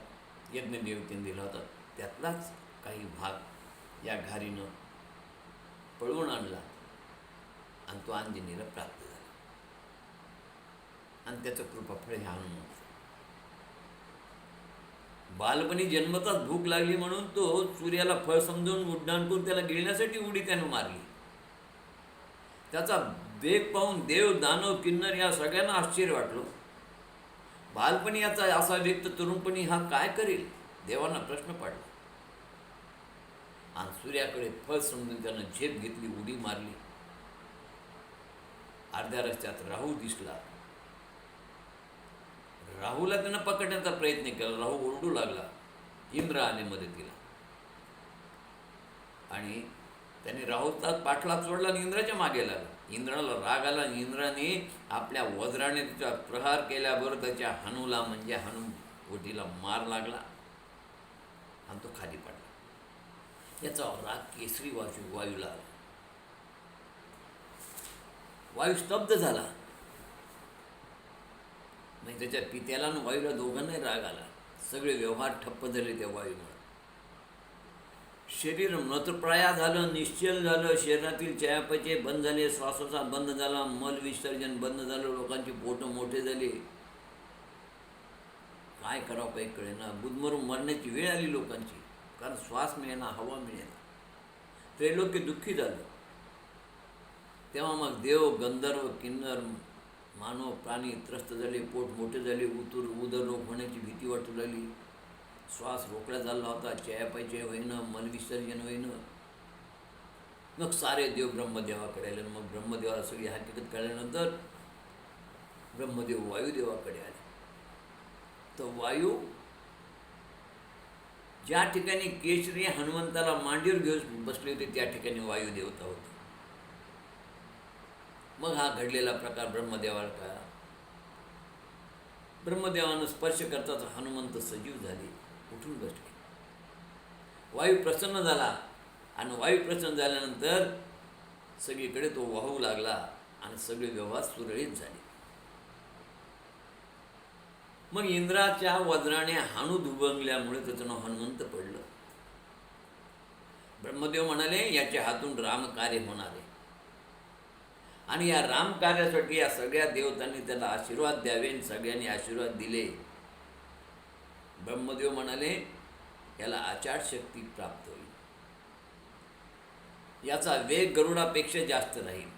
यज्ञ देवतेने दिला होता, त्यातलाच काही भाग या घारीनं पळवून आणला आणि तो अंजनीला प्राप्त झाला. आणि त्याचं कृपाफळ हे हनुमंत. बालपणी जन्मताच भूक लागली म्हणून तो सूर्याला फळ समजून उड्डाण करून त्याला गिळण्यासाठी उडी त्यानं मारली. त्याचा वेग पाहून देव, दानव, किन्नर या सगळ्यांना आश्चर्य वाटलं. बालपणी याचा असा वेग तर तरुणपणी हा काय करेल? देवांना प्रश्न पडला. आणि सूर्याकडे फळ समजून त्यानं झेप घेतली, उडी मारली. अर्ध्या रस्त्यात राहू दिसला. राहूला त्यानं पकडण्याचा प्रयत्न केला. राहू ओरडू लागला. इंद्र आले मदतीला आणि त्याने राहूचा पाठलाग सोडला आणि इंद्राच्या मागे लागला. इंद्राला राग आला आणि इंद्राने आपल्या वज्राने तिचा प्रहार केल्याबरोबर त्याच्या हनूला म्हणजे हनुवटीला मार लागला आणि तो खाली पडला. याचा राग केसरी वायूला आला. वायू स्तब्ध झाला. म्हणजे त्याच्या पित्याला आणि वायूला दोघांनाही राग आला. सगळे व्यवहार ठप्प झाले त्या वायूमुळे. शरीर मृतप्राय झालं, निश्चल झालं. शरीरातील चयापचय बंद झाले, श्वासाचा बंद झाला, मल विसर्जन बंद झालं. लोकांची पोटं मोठे झाले. काय करावं काही कळेना. गुदमरून मरण्याची वेळ आली लोकांची. कारण श्वास मिळेना, हवा मिळेना. त्रैलोक्य दुःखी झालं. तेव्हा मग देव, गंधर्व, किन्नर, मानव, प्राणी त्रस्त झाले. पोट मोठे झाले. उदररोग होण्याची भीती वाटू लागली. श्वास रोखला झाला होता. चयापचय होईनं, मलविसर्जन होईनं. मग सारे देव ब्रह्मदेवाकडे आले. मग ब्रह्मदेवाला सगळी हकीकत कळल्यानंतर ब्रह्मदेव वायुदेवाकडे आले. तर वायू ज्या ठिकाणी केशरी हनुमंताला मांडीवर घेऊन बसले होते त्या ठिकाणी वायुदेवता होती. मग हा घडलेला प्रकार ब्रह्मदेवाला कळला. ब्रह्मदेवानं स्पर्श करताच हनुमंत सजीव झाले, उठून बसले. वायू प्रसन्न झाला आणि वायू प्रसन्न झाल्यानंतर सगळीकडे तो वाहू लागला आणि सगळे व्यवहार सुरळीत झाले. मग इंद्राच्या वज्राने हाणू दुभंगल्यामुळे त्याचं नाव हनुमंत पडलं. ब्रह्मदेव म्हणाले याच्या हातून रामकार्य होणार आहे आणि या रामकार्यासाठी या सगळ्या देवतांनी त्याला आशीर्वाद द्यावे. सगळ्यांनी आशीर्वाद दिले. ब्रह्मदेव म्हणाले याला आचार शक्ती प्राप्त होईल. याचा वेग गरुडापेक्षा जास्त राहील.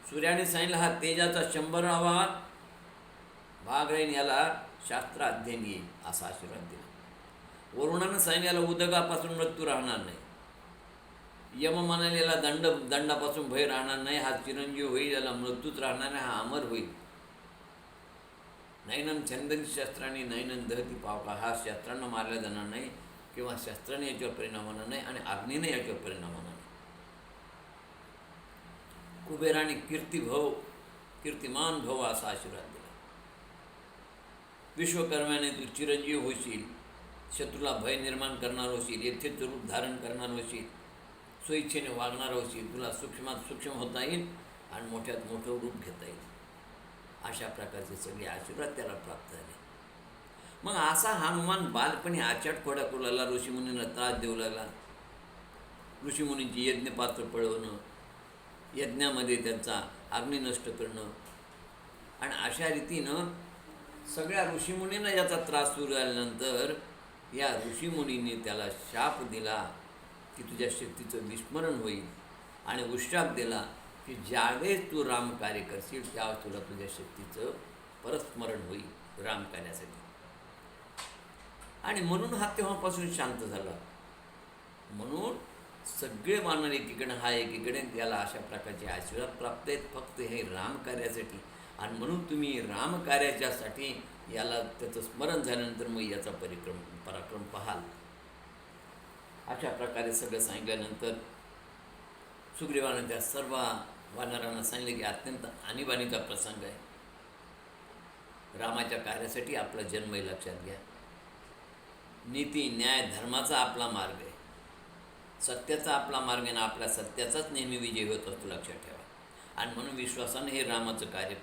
सूर्याने सांगितलं हा तेजाचा 100वा भाग राहील. याला शास्त्र अध्ययन येईल असा आशीर्वाद दिला. वरुणानं सांगितलं याला उदकापासून मृत्यू राहणार नाही. यम म्हणाले याला दंडापासून भय राहणार नाही. हा चिरंजीव होईल. याला मृत्यूच राहणार नाही. हा अमर होईल. नैनम छंदनी शस्त्राने नैनम दहती पावका. हा शस्त्रांना मारला जाणार नाही किंवा शस्त्राने याच्यावर परिणाम होणार नाही आणि अग्नीने याच्यावर परिणाम होणार नाही. कुबेराने कीर्तिमान भव असा आशीर्वाद दिला. विश्वकर्म्याने तू चिरंजीव होशील. शत्रूला भय निर्माण करणार होशील. यथेच रूप धारण करणार होशील. स्वइच्छेने वागणार होशील. तुला सूक्ष्मात सूक्ष्म होता येईल आणि मोठ्यात मोठं रूप घेता येईल. अशा प्रकारचे सगळे आशीर्वाद त्याला प्राप्त झाले. मग असा हनुमान बालपणी आचाट खोडा करू लागला. ऋषीमुनींना त्रास देऊ लागला. ऋषीमुनींची यज्ञपात्र पळवणं, यज्ञामध्ये त्यांचा अग्नी नष्ट करणं आणि अशा रीतीनं सगळ्या ऋषीमुनींना याचा त्रास सुरू झाल्यानंतर या ऋषीमुनींनी त्याला शाप दिला की तुझ्या शक्तीचं विस्मरण होईल आणि उशाप दिला की ज्यावेळेस तू रामकार्य करशील त्यावेळेस तुला तुझ्या शक्तीचं परस्मरण होईल रामकार्यासाठी. आणि म्हणून हा तेव्हापासून शांत झाला. म्हणून सगळे वानर एकीकडे हा एकीकडे त्याला अशा प्रकारचे आशीर्वाद प्राप्त आहेत फक्त हे रामकार्यासाठी. आणि म्हणून तुम्ही रामकार्याच्यासाठी याला त्याचं स्मरण झाल्यानंतर मग याचा पराक्रम पाहाल. अशा प्रकारे सगळं सांगितल्यानंतर सुग्रीवानं त्या सर्व वानरांना सांगितले की अत्यंत आणीबाणीचा प्रसंग आहे. रामाच्या कार्यासाठी आपला जन्मही लक्षात घ्या. नीती न्याय धर्माचा आपला मार्ग आहे, सत्याचा आपला मार्ग आहे आणि आपल्या सत्याचाच नेहमी विजय होत असतो, लक्षात ठेवा. आणि म्हणून विश्वासाने हे रामाचं कार्य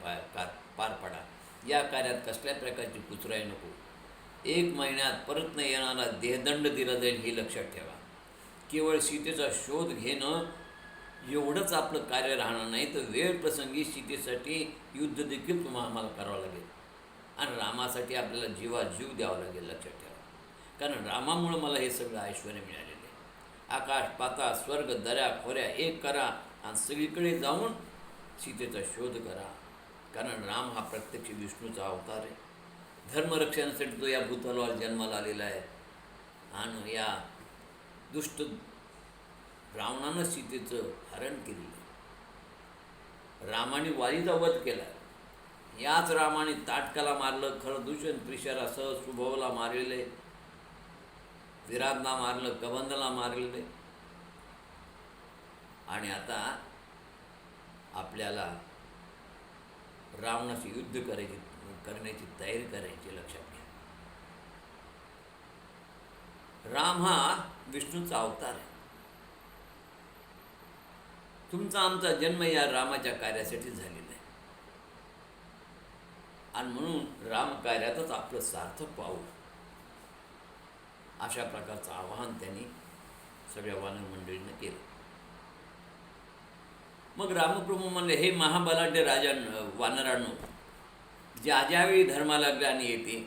पार पाडा. या कार्यात कसल्या प्रकारची कुचराई नको. 1 महिन्यात परत न येणारा देहदंड दिला जाईल हे लक्षात ठेवा. केवळ सीतेचा शोध घेणं एवढंच आपलं कार्य राहणार नाही, तर वेळ प्रसंगी सीतेसाठी युद्ध देखील आम्हाला करावं लागेल आणि रामासाठी आपल्याला जीव द्यावा लागेल, लक्षात ठेवा. कारण रामामुळं मला हे सगळं ऐश्वर मिळालेलं आहे. आकाश पाताळ स्वर्ग दऱ्या खोऱ्या एक करा आणि सगळीकडे जाऊन सीतेचा शोध करा. कारण राम हा प्रत्यक्ष विष्णूचा अवतार आहे. धर्मरक्षणासाठी तो या भूतलावर जन्माला आलेला आहे. आणि या दुष्ट रावणानं सीतेचं हरण केलेलं. रामाने वालीचा वध केला. याच रामाने ताटकाला मारलं, खरदूषण त्रिशरासह सुभवला मारलेले, विराटला मारलं, कबंधला मारलेले. आणि आता आपल्याला रावणाशी युद्ध करण्याची तयारी करायची, लक्षात घ्या. राम हा विष्णूचा अवतार आहे. तुमचा आमचा जन्म या रामाच्या कार्यासाठी झालेला आहे आणि म्हणून रामकार्यातच आपलं सार्थक पाहू, अशा प्रकारचं आवाहन त्यांनी सगळ्या वानर मंडळीनं केलं. मग रामप्रभू म्हणले, हे महाबलाढ्य वानरांनो, ज्या ज्यावेळी धर्माला ग्लानी येते,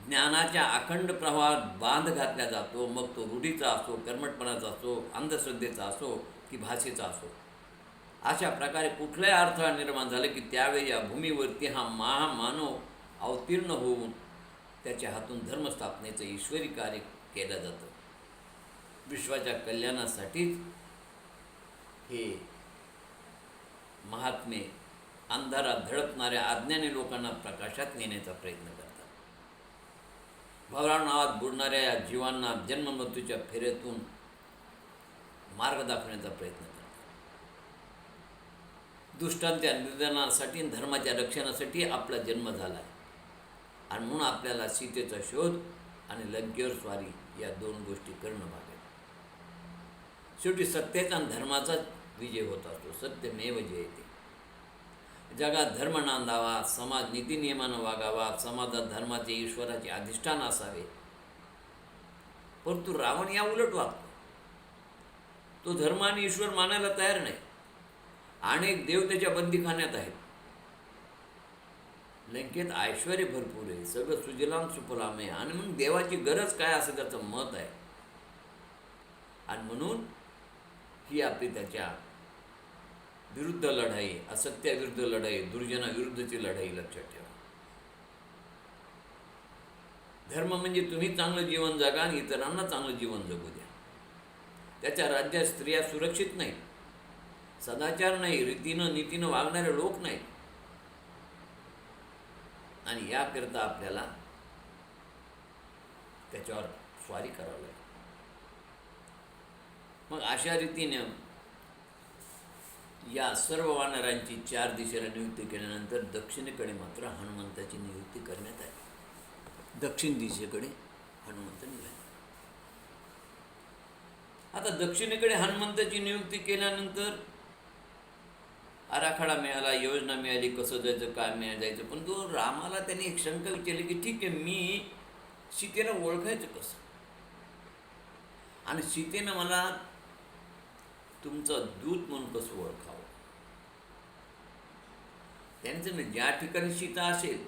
ज्ञानाच्या अखंड प्रवाहात बांध घातला जातो, मग तो रूढीचा असो, कर्मठपणाचा असो, अंधश्रद्धेचा असो की भाषेचा असो, अशा प्रकारे कुठलाही अडथळा निर्माण झाला की त्यावेळी या भूमीवरती हा महामानव अवतीर्ण होऊन त्याच्या हातून धर्मस्थापनेचं ईश्वरी कार्य केलं जातं. विश्वाच्या कल्याणासाठीच हे महात्मे अंधारात धडकणाऱ्या अज्ञानी लोकांना प्रकाशात नेण्याचा प्रयत्न करतात. भवरा नावात बुडणाऱ्या या जीवांना जन्ममृत्यूच्या फेऱ्यातून मार्ग दाखवण्याचा प्रयत्न करतात. दुष्टांच्या निधनासाठी, धर्माच्या रक्षणासाठी आपला जन्म झाला आहे आणि म्हणून आपल्याला सीतेचा शोध आणि लंकेवर स्वारी या 2 गोष्टी करणं भाग आहे. शेवटी सत्याचा आणि धर्माचा विजय होत असतो. सत्यमेव जयते. जगात धर्म नांदावा, समाज नीतिनियमानं वागावा, समाजात धर्माचे ईश्वराचे अधिष्ठान असावे. परंतु रावण या उलट वागतो. तो धर्म आणि ईश्वर मानायला तयार नाही. अनेक देव त्याच्या बंदीखान्यात आहेत. लंकेत ऐश्वर्य भरपूर आहे, सगळं सुजलाम सुफलाम आहे आणि म्हणून देवाची गरज काय असं त्याचं मत आहे. आणि म्हणून ही आपली त्याच्या विरुद्ध लढाई, असत्याविरुद्ध लढाई, दुर्जनाविरुद्धची लढाई, लक्षात ठेवा. धर्म म्हणजे तुम्ही चांगलं जीवन जगा आणि इतरांना चांगलं जीवन जगू द्या. त्याच्या राज्यात स्त्रिया सुरक्षित नाहीत, सदाचार नाही, रीतीनं नीतीनं वागणारे लोक नाहीत. आणि याकरता आपल्याला त्याच्यावर स्वारी करावी लागेल. मग अशा रीतीने या सर्व वानरांची 4 दिशेला नियुक्ती केल्यानंतर दक्षिणेकडे मात्र हनुमंताची नियुक्ती करण्यात आली. दक्षिण दिशेकडे हनुमंत निघाले. आता दक्षिणेकडे हनुमंताची नियुक्ती केल्यानंतर आराखडा मिळाला, योजना मिळाली, कसं जायचं, काय जायचं. पण तो रामाला त्यांनी एक शंका विचारली की ठीक आहे, मी सीतेला ओळखायचं कसं आणि सीतेनं मला तुमचं दूत म्हणून कसं ओळखावं. त्यांचं ज्या ठिकाणी सीता असेल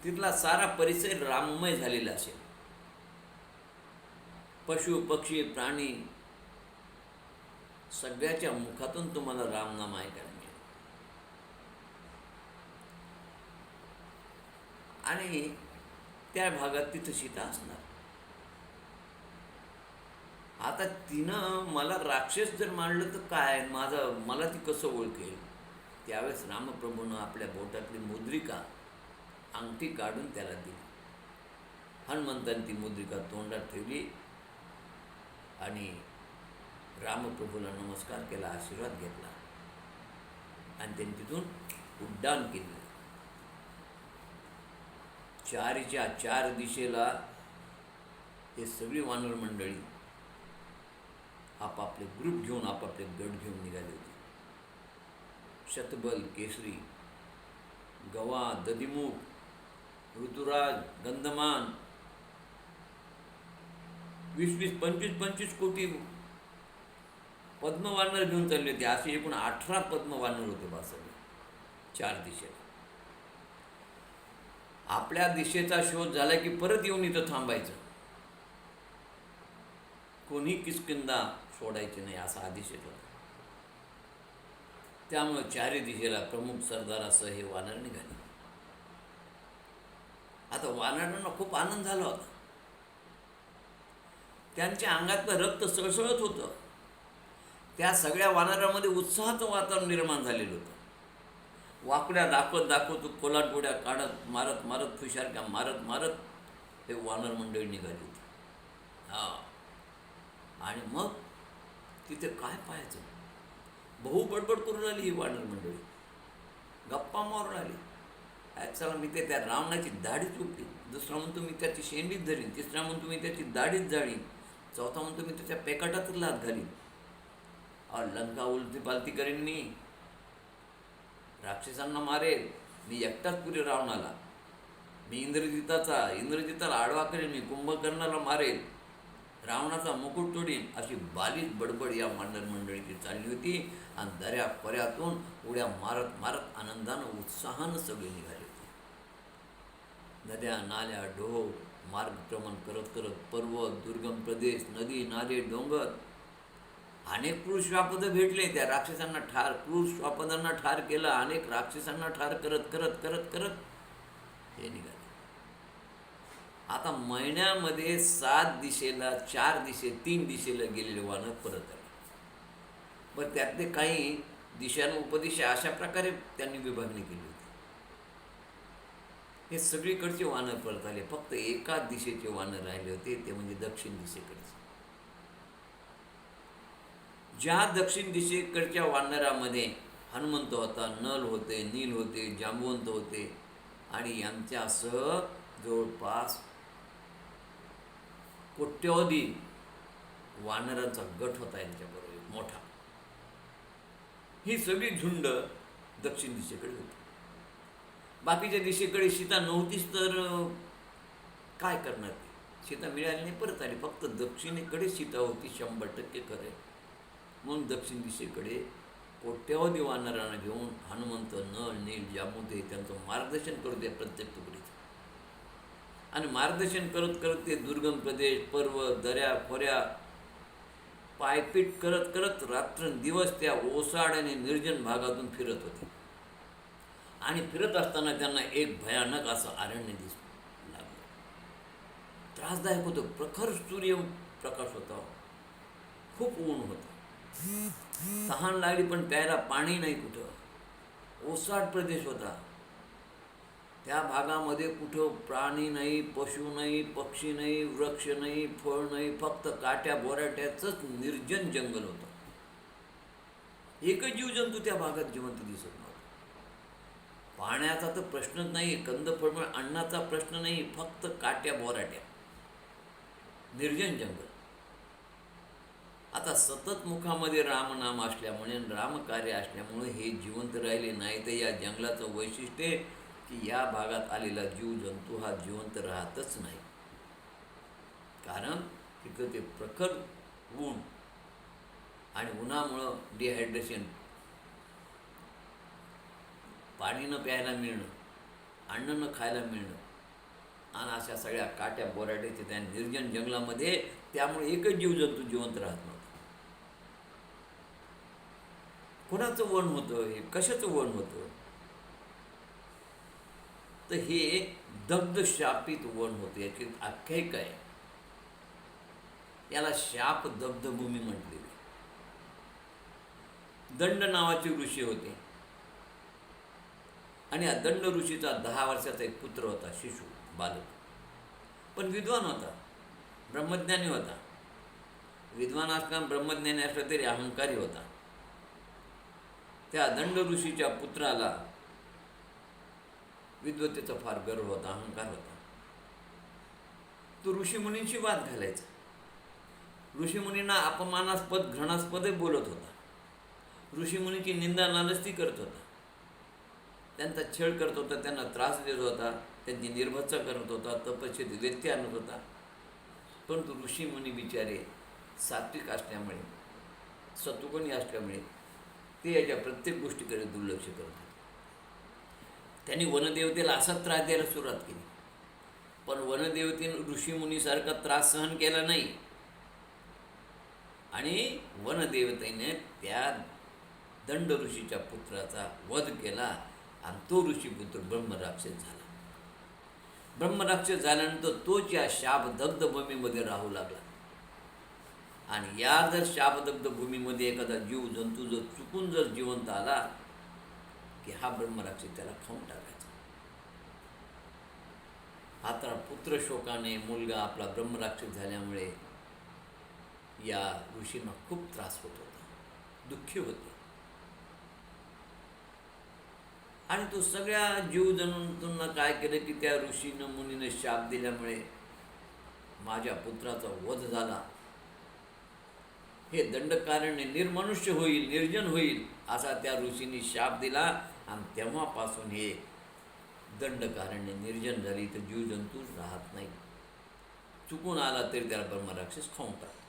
तिथला सारा परिसर राममय झालेला असेल. पशु पक्षी प्राणी सगळ्याच्या मुखातून तुम्हाला रामनाम ऐकायला मिळेल. आणि त्या भागात तिथं सीता असणार. आता तिनं मला राक्षस जर मानलं तर काय, मला ती कसं ओळखेल. त्यावेळेस रामप्रभूनं आपल्या बोटातली मुद्रिका अंगठी काढून त्याला दिली. हनुमंतांनी ती मुद्रिका तोंडात ठेवली आणि रामप्रभूला नमस्कार केला, आशीर्वाद घेतला आणि त्यांनी तिथून उड्डाण केलं. चारीच्या चार दिशेला हे सगळी वानर मंडळी आपापले ग्रुप घेऊन, आपापले गट घेऊन निघाले होते. शतबल, केसरी, गवा, दधिमुख, ऋतुराज, गंधमान, 20-20, 25-25 कोटी पद्मवानर घेऊन चालले होते. असे एकूण 18 पद्मवानर होते बा सगळे चार दिशेला. आपल्या दिशेचा शोध झाला की परत येऊन इथं थांबायचं, कोणी किष्किंधा सोडायचे नाही असा आदेश येत होता. त्यामुळे चारही दिशेला प्रमुख सरदारासह हे वानर निघाले. आता वानरांना खूप आनंद झाला होता. त्यांच्या अंगातलं रक्त सळसळत होतं. त्या सगळ्या वानरामध्ये उत्साहाचं वातावरण निर्माण झालेलं होतं. वाकड्या दाखवत दाखवत, कोलाटगोड्या काढत, मारत मारत, फुशारक्या मारत मारत हे वानर मंडळी निघाली होती. आणि मग तिथे काय पाहायचं? बहु बडबड करून आली ही वानर मंडळी, गप्पा मारून आली. चला मी त्या रावणाची दाढीच उपली, दुसरा म्हणतो मी त्याची शेंडीच धरीन, तिसरा म्हणतो मी त्याची दाढीच जाळीन, चौथा म्हणतो मी त्याच्या पेकाटातच लात घालीन. लंका उलटी पालती करीन, मी राक्षसांना मारेल, मी एकटाच पुरे रावणाला, मी इंद्रजिताला आडवा करेन, मी कुंभकर्णाला मारेल, रावणाचा मुकुट तोडीन, अशी बालीच बडबड या वानर मंडळीची चालली होती. आणि दऱ्या पर्यातून उड्या मारत मारत आनंदानं उत्साहानं सगळे निघाले होते. नद्या, नाल्या, डोह मार्गक्रमण करत करत पर्वत, दुर्गम प्रदेश, नदी, नाले, डोंगर, अनेक क्रूर श्वापद भेटले. त्या राक्षसांना क्रूर श्वापदांना ठार केलं. अनेक राक्षसांना ठार करत करत करत करत हे निघाले. आता महिन्यामध्ये 7 दिशेला, 3 दिशेला गेलेले वानर परत आले. पण त्यातले काही दिशानं उपदिशा अशा प्रकारे त्यांनी विभागणी केली होती. हे सगळीकडचे वानर परत आले. फक्त एकाच दिशेचे वानर राहिले होते, ते म्हणजे दक्षिण दिशेकडचे. ज्या दक्षिण दिशेकडच्या वानरामध्ये हनुमंत होता, नल होते, नील होते, जांबुवंत होते आणि यांच्यासह जवळपास कोट्यवधी वानरांचा गट होता यांच्याबरोबर मोठा. ही सगळी झुंड दक्षिण दिशेकडे होती. बाकीच्या दिशेकडे सीता नव्हतीच तर काय करणार ती? सीता मिळाली नाही, परत आली. फक्त दक्षिणेकडे सीता होती, 100% खरं. म्हणून दक्षिण दिशेकडे कोट्यवधी वानरांना घेऊन हनुमंत, नल, नील, जांबुवंत त्यांचं मार्गदर्शन करू द्या प्रत्येक तुकडीचं. आणि मार्गदर्शन करत करत ते दुर्गम प्रदेश, पर्वत, दऱ्या खोऱ्या पायपीट करत करत रात्रंदिवस त्या ओसाड आणि निर्जन भागातून फिरत होते. आणि फिरत असताना त्यांना एक भयानक असं अरण्य दिसू लागलं. त्रासदायक होतं. प्रखर सूर्यप्रकाश होता, खूप ऊन होतं, तहान लागली पण प्यायला पाणी नाही कुठं. ओसाड प्रदेश होता. त्या भागामध्ये कुठं प्राणी नाही, पशु नाही, पक्षी नाही, वृक्ष नाही, फळ नाही, फक्त काट्या बोराट्याचंच निर्जन जंगल होतं. एकच जीवजंतू त्या भागात जिवंत दिसत नव्हता. पाण्याचा तर प्रश्नच नाही, कंदफळ अन्नाचा प्रश्न नाही, फक्त काट्या बोराट्या, निर्जन जंगल. आता सतत मुखामध्ये रामनाम असल्यामुळे, रामकार्य असल्यामुळे हे जिवंत राहिले. नाही तर या जंगलाचं वैशिष्ट्य की या भागात आलेला जीवजंतू हा जिवंत राहतच नाही. कारण तिथं ते प्रखर ऊन आणि उन्हामुळं डिहायड्रेशन, पाणी न प्यायला मिळणं, अन्न न खायला मिळणं आणि अशा सगळ्या काट्या बोराट्याच्या त्या निर्जन जंगलामध्ये, त्यामुळे एकच जीवजंतू जिवंत राहत नव्हतं. कोणाचं वन होतं हे? कशाचं वन होतं? तर हे दग्धशापित वन होते. याची आख्यायिका आहे. याला शाप दग्धभूमी म्हटलेली. दंड नावाचे ऋषी होते आणि या दंड ऋषीचा 10 वर्षाचा एक पुत्र होता, शिशु बालक. पण विद्वान होता, ब्रह्मज्ञानी होता. विद्वान असला ब्रह्मज्ञानी असला तरी अहंकारी होता. त्या दंड ऋषीच्या पुत्राला विद्वतेचा फार गर्व होता, अहंकार होता. तो ऋषीमुनींशी वाद घालायचा. ऋषीमुनींना अपमानास्पद घृणास्पद बोलत होता. ऋषीमुनीची निंदा नालस्ती करत होता. त्यांचा छळ करत होता, त्यांना त्रास देत होता, त्यांची निर्भत्सा करत होता, तपश्चर्येत व्यत्यय आणत होता. परंतु ऋषीमुनी बिचारे सात्विक असल्यामुळे, सत्वगुणी असल्यामुळे ते याच्या प्रत्येक गोष्टीकडे दुर्लक्ष करत होते. त्यांनी वनदेवतेला असाच त्रास द्यायला सुरुवात केली. पण वनदेवतेने ऋषीमुनीसारखा त्रास सहन केला नाही आणि वनदेवतेने त्या दंड ऋषीच्या पुत्राचा वध केला आणि तो ऋषीपुत्र ब्रह्मराक्षस झाला. ब्रह्मराक्षस झाल्यानंतर तोच या शापदग्ध भूमीमध्ये राहू लागला. आणि या जर शापदग्ध भूमीमध्ये एखादा जीव जंतू जर चुकून जर जिवंत आला की हा ब्रह्मराक्षस त्याला खाऊन टाकायचा. आता पुत्र शोकाने मुलगा आपला ब्रह्मराक्षस झाल्यामुळे या ऋषींना खूप त्रास होत होता, दुःखी होते. आणि तो सगळ्या जीवजंतूंना काय केलं की त्या ऋषीनं मुनीनं शाप दिल्यामुळे माझ्या पुत्राचा वध झाला, हे दंडकारण्य निर्मनुष्य होईल, निर्जन होईल असा त्या ऋषींनी शाप दिला. आणि तेव्हापासून हे दंडकारण्य निर्जन झाली, तर जीवजंतू राहत नाही. चुकून आला तरी त्याला ब्रह्मराक्षस खाऊन टाकतो.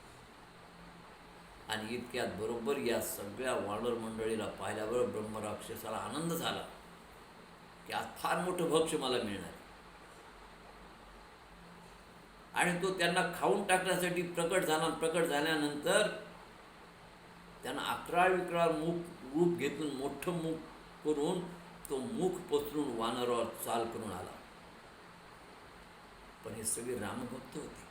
आणि इतक्यात बरोबर या सगळ्या वानर मंडळीला पाहिल्याबरोबर ब्रह्मराक्षसाला आनंद झाला की आज फार मोठं भक्ष्य मला मिळणार. आणि तो त्यांना खाऊन टाकण्यासाठी प्रकट झाला. प्रकट झाल्यानंतर त्यांना 11 मुख रूप घेतून मोठं मुख करून तो मुख पसरून वानरावर चाल करून आला. पण हे सगळे रामभक्त होते.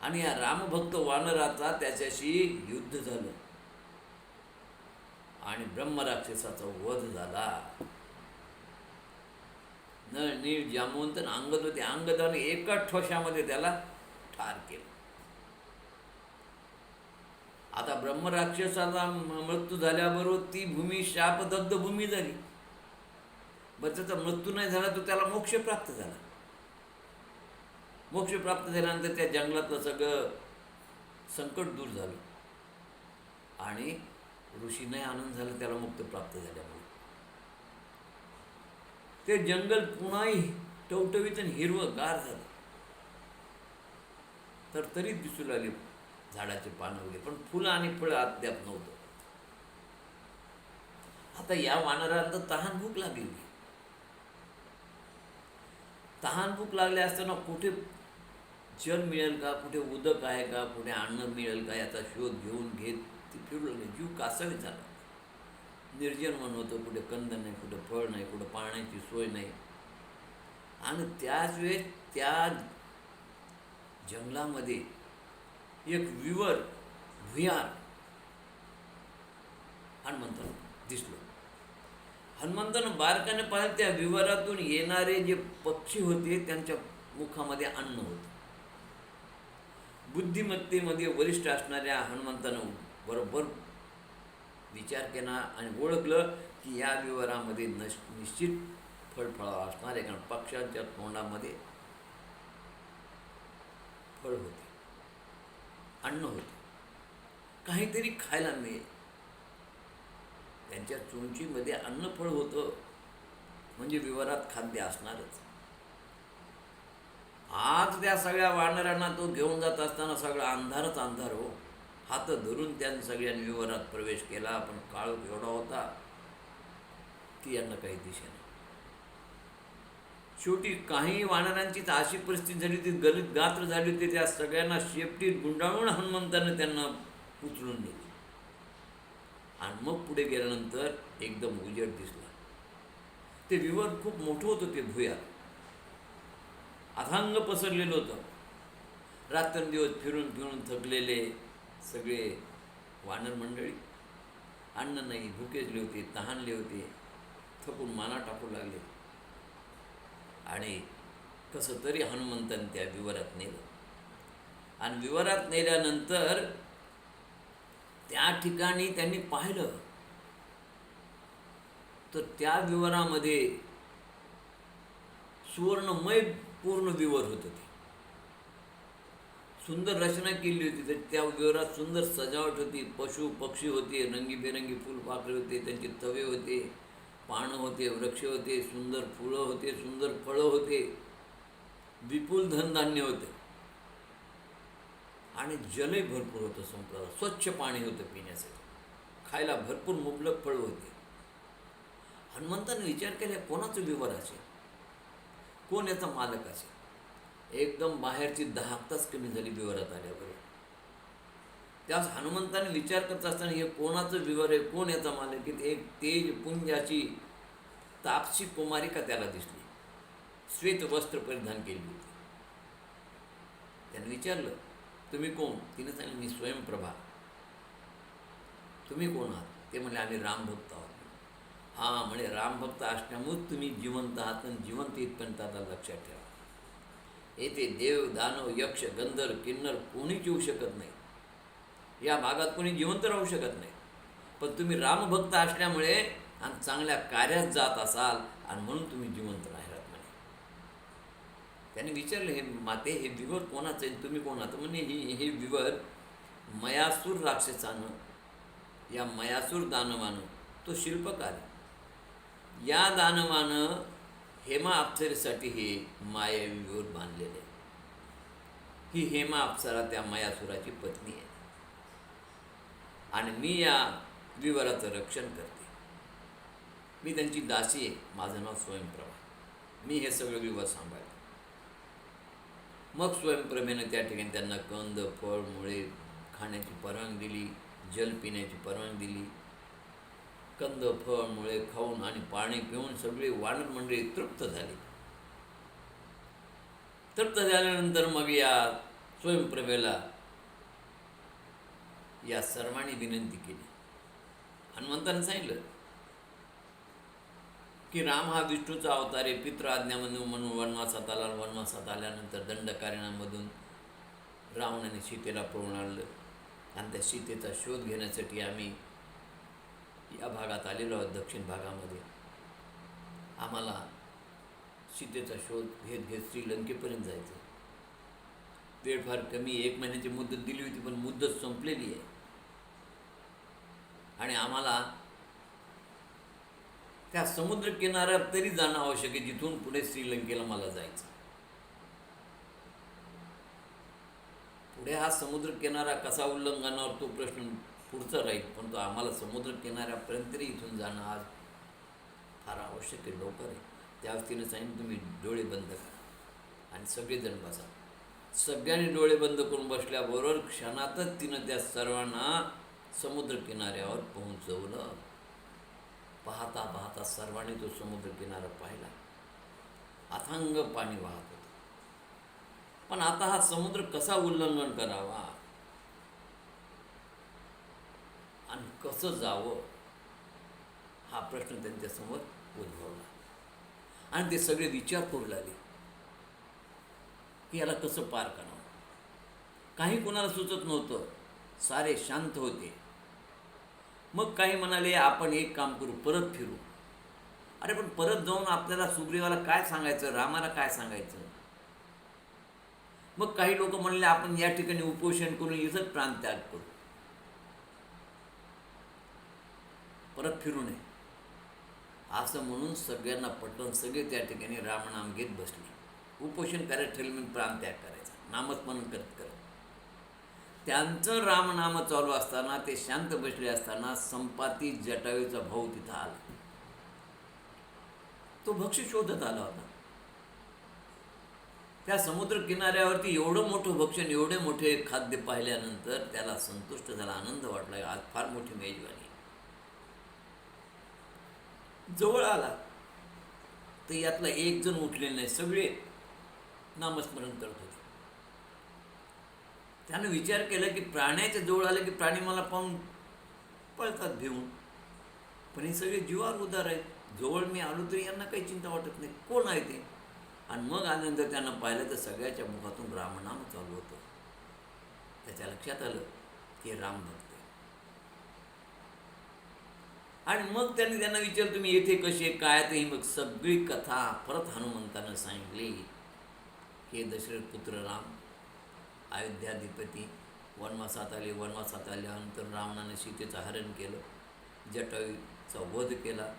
आणि या रामभक्त वानराचा त्याच्याशी युद्ध झालं आणि ब्रह्मराक्षसाचा वध झाला. नळ नीळ जांबवंत अंगद होते. अंगदाने एका ठोशामध्ये त्याला ठार केलं. आता ब्रह्मराक्षसाचा मृत्यू झाल्याबरोबर ती भूमी शापदग्ध भूमी झाली. बरं, त्याचा मृत्यू नाही झाला तो त्याला मोक्ष प्राप्त झाला. मोक्ष प्राप्त झाल्यानंतर त्या जंगलातलं सगळं संकट दूर झालं आणि ऋषींनाही आनंद झाला त्याला मुक्त प्राप्त झाल्यामुळे. ते जंगल पुन्हाही टवटवीत आणि हिरवं गार झालं. तर तरी दिसू लागले झाडाचे पानं वगैरे, पण फुलं आणि फळं अद्याप नव्हतं. आता या वानरांना तहान भूक लागलेली. तहान भूक लागले असताना कुठे जल मिळेल का, कुठे उदक आहे का, कुठे अन्न मिळेल का याचा शोध घेऊन घेत ती फिरू लागली. जीव कासावी झाला. निर्जन वन होतं, कुठे कंद नाही, कुठे फळ नाही, कुठे पाण्याची सोय नाही. आणि त्याच वेळेस त्या जंगलामध्ये एक विवर भुयार हनुमंताला दिसलं. हनुमंतानं बारकाने पाहिलं त्या विवरातून येणारे जे पक्षी होते त्यांच्या मुखामध्ये अन्न होतं. बुद्धिमत्तेमध्ये वरिष्ठ असणाऱ्या हनुमंतानं बरोबर विचार केला आणि ओळखलं की या विवरामध्ये निश्चित फळफळा असणार आहे, कारण पक्ष्यांच्या तोंडामध्ये फळ होते, अन्न होते, काहीतरी खायला मिळेल. त्यांच्या चुंचीमध्ये अन्न फळ होतं म्हणजे विवरात खाद्य असणारच. आज त्या सगळ्या वानरांना तो घेऊन जात असताना सगळा अंधारच अंधार हो. हात धरून त्यांनी सगळ्यांनी विवरात प्रवेश केला. पण काळ एवढा होता की यांना काही दिसेना. शेवटी काही वानरांची तर अशी परिस्थिती झाली होती, गलित गात्र झाली होती, त्या सगळ्यांना शेपटीत गुंडाळून हनुमंताने त्यांना उचलून नेले. आणि मग पुढे गेल्यानंतर एकदम उजेड दिसला. ते विवर खूप मोठं होतं. ते भुयार अथांग पसरलेलं होतं. रात्रंदिवस फिरून फिरून थकलेले सगळे वानर मंडळी अन्न नाही, भुकेजले होते, तहानले होते, थकून माना टाकू लागले. आणि कसं तरी हनुमंताने त्या विवरात नेलं. आणि विवरात नेल्यानंतर त्या ठिकाणी त्यांनी पाहिलं तर त्या विवरामध्ये सुवर्णमय पूर्ण विवर होतं. ते सुंदर रचना केली होती. तर त्या विवरात सुंदर सजावट होती. पशु पक्षी होते, रंगीबेरंगी फुलपाखरे होते, त्यांचे तवे होते, पानं होते, वृक्ष होते, सुंदर फुलं होते, सुंदर फळं होते, विपुल धनधान्य होते आणि जलही भरपूर होतं. संपलं स्वच्छ पाणी होतं पिण्यासाठी. खायला भरपूर मुबलक फळं होते. हनुमंताने विचार केला कोणाचं विवर असेल, कोण याचा मालक असेल. एकदम बाहेरची 10 तास कमी झाली विवरात आल्यावर. त्यास हनुमंताने विचार करत असताना हे कोणाचं विवर आहे, कोण याचा मालक आहे. एक तेजपुंजाची तापसी कुमारिका त्याला दिसली. श्वेत वस्त्र परिधान केली होती. त्याने विचारलं तुम्ही कोण. तिने सांगितलं मी स्वयंप्रभा. तुम्ही कोण आहात. ते म्हणले आम्ही रामभक्त आहोत. हां म्हणजे रामभक्त असल्यामुळेच तुम्ही जिवंत आहात आणि जिवंत इथपर्यंत आता लक्षात ठेवा. येथे देव दानव यक्ष गंधर्व किन्नर कोणीच येऊ शकत नाही. या भागात कोणी जिवंत राहू शकत नाही. पण तुम्ही रामभक्त असल्यामुळे आणि चांगल्या कार्यात जात असाल आणि म्हणून तुम्ही जिवंत राहिलात म्हणे. त्याने विचारलं हे माते हे विवर कोणाचं आहे, तुम्ही कोण आहात. म्हणे हे विवर मयासूर राक्षसानं, या मयासूर दानवानं, तो शिल्पकार आहे. या दानवानं हेमा अप्सरेसाठी हे मायावी विवर बांधलेले आहे. ही हेमा अप्सरा त्या मयासुराची पत्नी आहे आणि मी या विवराचं रक्षण करते. मी त्यांची दासी आहे. माझं नाव स्वयंप्रभा. मी हे सगळं विवर सांभाळतो. मग स्वयंप्रभेनं त्या ठिकाणी त्यांना कंद फळ मुळे खाण्याची परवानगी दिली, जल पिण्याची परवानगी दिली. कंद फळ मुळे खाऊन आणि पाणी पिऊन सगळे वानर मंडळी तृप्त झाली. तृप्त झाल्यानंतर मग या स्वयंप्रभेला या सर्वांनी विनंती केली. हनुमंताने सांगितलं की राम हा विष्णूचा अवतार आहे. पितृ आज्ञामधून म्हणून वनवासात आला. वनवासात आल्यानंतर दंडकारण्यामधून रावणाने सीतेला पळून आणलं आणि त्या सीतेचा शोध घेण्यासाठी आम्ही या भागात आलेलो आहोत. दक्षिण भागामध्ये आम्हाला सीतेचा शोध घेत घेत श्रीलंकेपर्यंत जायचं. वेळ फार कमी. 1 महिन्याची मुदत दिली होती पण मुदत संपलेली आहे आणि आम्हाला त्या समुद्र किनाऱ्यावर तरी जाणं आवश्यक आहे जिथून पुढे श्रीलंकेला मला जायचं. पुढे हा समुद्र किनारा कसा उल्लंघनावर तो प्रश्न पुढचा राहील. पण तो आम्हाला समुद्र किनाऱ्यापर्यंत तरी इथून जाणं आज फार आवश्यक आहे. लवकर आहे. त्यावेळेस तिने सांगितलं तुम्ही डोळे बंद करा आणि सगळेजण बसा. सगळ्यांनी डोळे बंद करून बसल्याबरोबर क्षणातच तिनं त्या सर्वांना समुद्र किनाऱ्यावर पोहोचवलं. पाहता पाहता सर्वांनी तो समुद्र किनारा पाहिला. अथांग पाणी वाहत होतं. पण आता हा समुद्र कसा उल्लंघन करावा आणि कसं जावं हा प्रश्न त्यांच्यासमोर उद्भवला आणि ते सगळे विचार करू लागले की याला कसं पार करावं. काही कोणाला सुचत नव्हतं. सारे शांत होते. मग काही म्हणाले आपण एक काम करू, परत फिरू. अरे पण परत जाऊन आपल्याला सुग्रीवाला काय सांगायचं, रामाला काय सांगायचं. मग काही लोक म्हणले आपण या ठिकाणी उपोषण करून इथंच प्राणत्याग करू, परत फिरू नये. असं म्हणून सगळ्यांना पटवून सगळे त्या ठिकाणी रामनाम घेत बसले. उपोषण करायचं ठरलं मी प्राणत्याग करायचा. नामस्मरण करत करत त्यांचं रामनाम चालू असताना ते शांत बसले असताना संपाती जटायूचा भाऊ तिथं आला. तो भक्ष्य शोधत आला होता. त्या समुद्र किनाऱ्यावरती एवढं मोठं भक्षण, एवढे मोठे खाद्य पाहिल्यानंतर त्याला संतुष्ट झाला, आनंद वाटला. आज फार मोठी मेजवानी. जवळ आला तर यातला एक जण उठलेला नाही. सगळे नामस्मरण करत होते. त्यानं विचार केला की प्राण्याच्या जवळ आलं की प्राणी मला पाहून पळतात भिवून, पण हे सगळे जीवावर उदार आहेत. जवळ मी आलो तरी यांना काही चिंता वाटत नाही. कोण आहे ते. आणि मग आल्यानंतर त्यांना पाहिलं तर सगळ्याच्या मुखातून रामनाम चालू होतं. त्याच्या लक्षात आलं की राम भक्त आहे. आणि मग त्यांना विचारलं तुम्ही येथे कसे काय, ते मग सगळी कथा परत हनुमंतानं सांगितली. हे दशरथ पुत्र राम अयोध्याधिपती वनवासात आले. वनवासात आल्यानंतर रावणाने सीतेचं हरण केलं, जटायूचा वध केला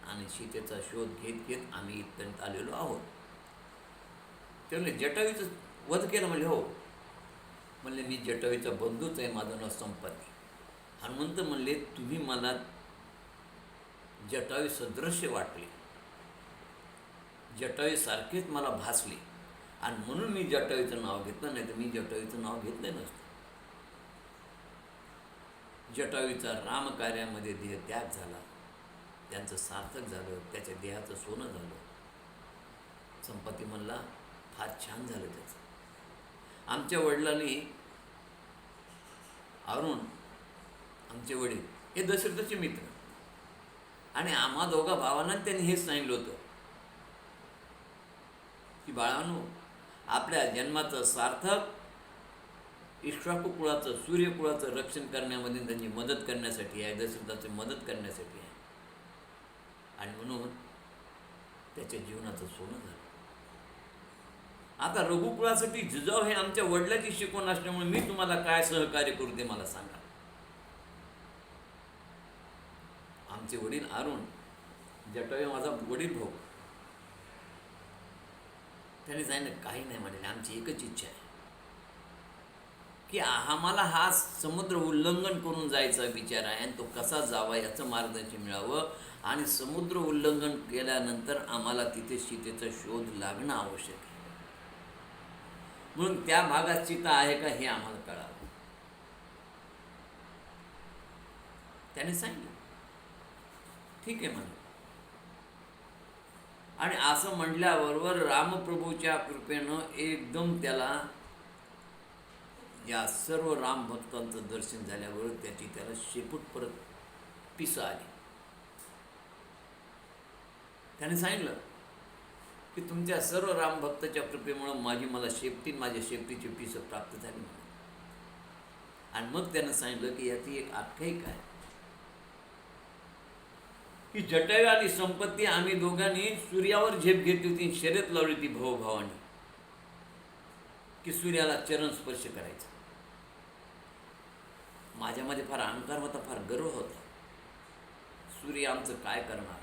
आणि सीतेचा शोध घेत घेत आम्ही इथपर्यंत आलेलो आहोत. ते म्हणले जटायूचं वध केलं. म्हणले हो. म्हणले मी जटायूचा बंधूच आहे, माझं नाव संपत्ती. हनुमंत म्हणले तुम्ही मला जटायू सदृश्य वाटले, जटायूसारखेच मला भासले आणि म्हणून मी जटायूचं नाव घेतलं, नाही तर मी जटायूचं नाव घेतलं नसतं. जटायूचा रामकार्यामध्ये देहत्याग झाला, त्यांचं सार्थक झालं, त्याच्या देहाचं सोनं झालं. संपत्ती म्हणला फार छान झालं त्याचं. आमच्या वडिलांनी अरुण, आमचे वडील हे दशरथाचे मित्र, आणि आम्हा दोघा भावांना त्यांनी हेच सांगितलं होतं की बाळांनो, आपल्या जन्माचं सार्थक इक्ष्वाकू कुळाचं, सूर्यकुळाचं रक्षण करण्यामध्ये त्यांची मदत करण्यासाठी आहे, दशरथाची मदत करण्यासाठी आहे. आणि म्हणून त्याच्या जीवनाचं सोनं झालं. आता रघुकुळासाठी जिजाऊ हे आमच्या वडिलाची शिकवण असल्यामुळे मी तुम्हाला काय सहकार्य करू ते मला सांगा. आमचे वडील अरुण, जटायू माझा वडील भाऊ, त्याने सांगितलं काही नाही म्हणाले, आमची एकच इच्छा आहे की आम्हाला हा समुद्र उल्लंघन करून जायचा विचार आहे आणि तो कसा जावा याचं मार्गदर्शन मिळावं. आणि समुद्र उल्लंघन केल्यानंतर आम्हाला तिथे सीतेचा शोध लागणं आवश्यक आहे. म्हणून त्या भागात सीता आहे का हे आम्हाला कळावं. त्याने सांगितलं ठीक आहे म्हणून. आणि असं म्हटल्याबरोबर रामप्रभूच्या कृपेनं एकदम त्याला या सर्व राम भक्तांचं दर्शन झाल्याबरोबर त्याला शेपूट परत पिसं आली. त्याने सांगितलं की तुमच्या सर्व राम भक्ताच्या कृपेमुळं मला माझ्या शेपटीची पिसं प्राप्त झाली म्हणून. आणि मग त्यानं सांगितलं की याची एक आख्यायिका आहे की जटायू आणि संपत्ती आम्ही दोघांनी सूर्यावर झेप घेतली होती, शर्यत लावली होती भावानी की सूर्याला चरण स्पर्श करायचा. माझ्यामध्ये फार अहंकार होता, फार गर्व होता, सूर्य आमचं काय करणार.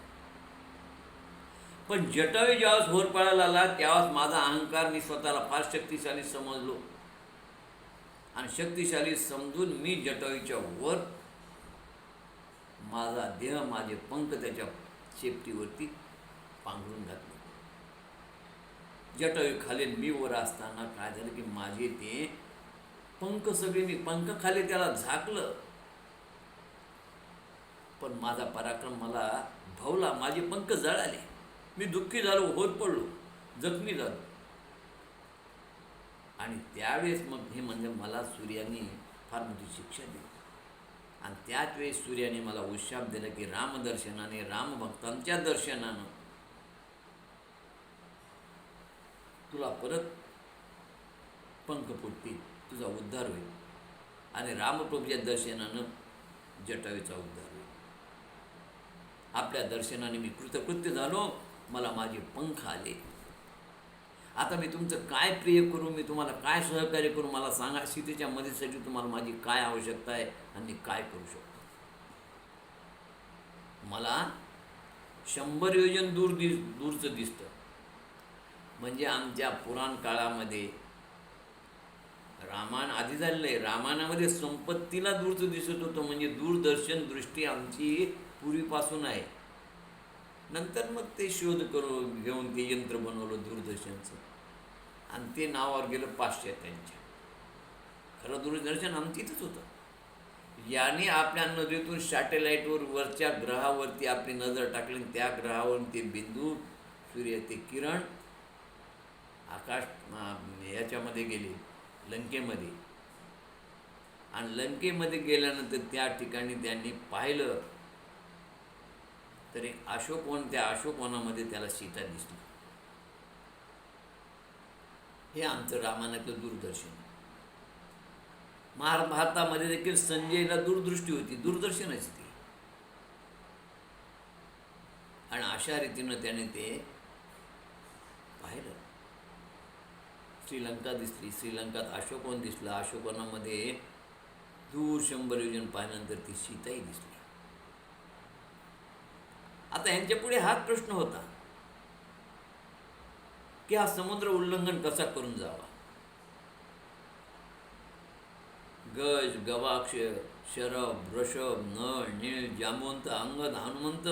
पण जटायू ज्यावेळेस होरपळायला आला त्यावेळेस माझा अहंकार, मी स्वतःला फार शक्तिशाली समजलो आणि शक्तिशाली समजून मी जटायूच्या वर माझा देह, माझे पंख त्याच्या शेपटीवरती पांघरून घातले. जटायू खाली, मी वर असताना काय झालं की माझे ते पंख सगळे, मी पंख खाली त्याला झाकलं, पण माझा पराक्रम मला भावला, माझे पंख जळाले, मी दुःखी झालो, होत पडलो, जखमी झालो. आणि त्यावेळेस मग हे म्हणजे मला सूर्याने फार मोठी शिक्षा दिली. आणि त्याच वेळेस सूर्याने मला उशाप दिला की रामदर्शनाने, रामभक्तांच्या दर्शनानं तुला परत पंख फुटतील, तुझा उद्धार होईल. आणि रामप्रभूच्या दर्शनानं जटायूचा उद्धार होईल. आपल्या दर्शनाने मी कृतकृत्य झालो, मला माझे पंख आले. आता मी तुमचं काय प्रिय करू, मी तुम्हाला काय सहकार्य करू, मला सांगा. सीतेच्या मदतीसाठी तुम्हाला माझी काय आवश्यकता आहे आणि मी काय करू शकतो. मला 100 योजन दूरचं दिसतं. म्हणजे आमच्या पुराण काळामध्ये रामायण आधी झालेलं आहे, रामायणामध्ये संपत्तीला दूरचं दिसत होतं. म्हणजे दूरदर्शन दृष्टी आमची पूर्वीपासून आहे. नंतर मग ते शोध करून घेऊन ते यंत्र बनवलं दूरदर्शनचं आणि ते नावावर गेलं पाश्चात्यांच्या. खरं दूरदर्शन आमचं होतं. याने आपल्या नजरेतून सॅटेलाईटवर वरच्या ग्रहावरती आपली नजर टाकली, त्या ग्रहावरून ते बिंदू, सूर्य, ते किरण आकाश याच्यामध्ये गेले, लंकेमध्ये. आणि लंकेमध्ये गेल्यानंतर त्या ठिकाणी त्यांनी पाहिलं तर एक अशोकवन, त्या अशोकवनामध्ये त्याला सीता दिसली. हे आमचं रामायणातलं दूरदर्शन. महाभारतामध्ये देखील संजयला दूरदृष्टी होती, दूरदर्शनच ती. आणि अशा रीतीनं त्याने ते पाहिलं. श्रीलंका दिसली, श्रीलंकात अशोकवन दिसला, अशोकवनामध्ये दूर 100 योजन पाहिल्यानंतर ती सीताही दिसली. आता यांच्या पुढे हाच प्रश्न होता की हा समुद्र उल्लंघन कसा करून जावा. गज, गवाक्ष, शरभ, वृषभ, नळ, नीळ, जांबवंत, अंगद, हनुमंत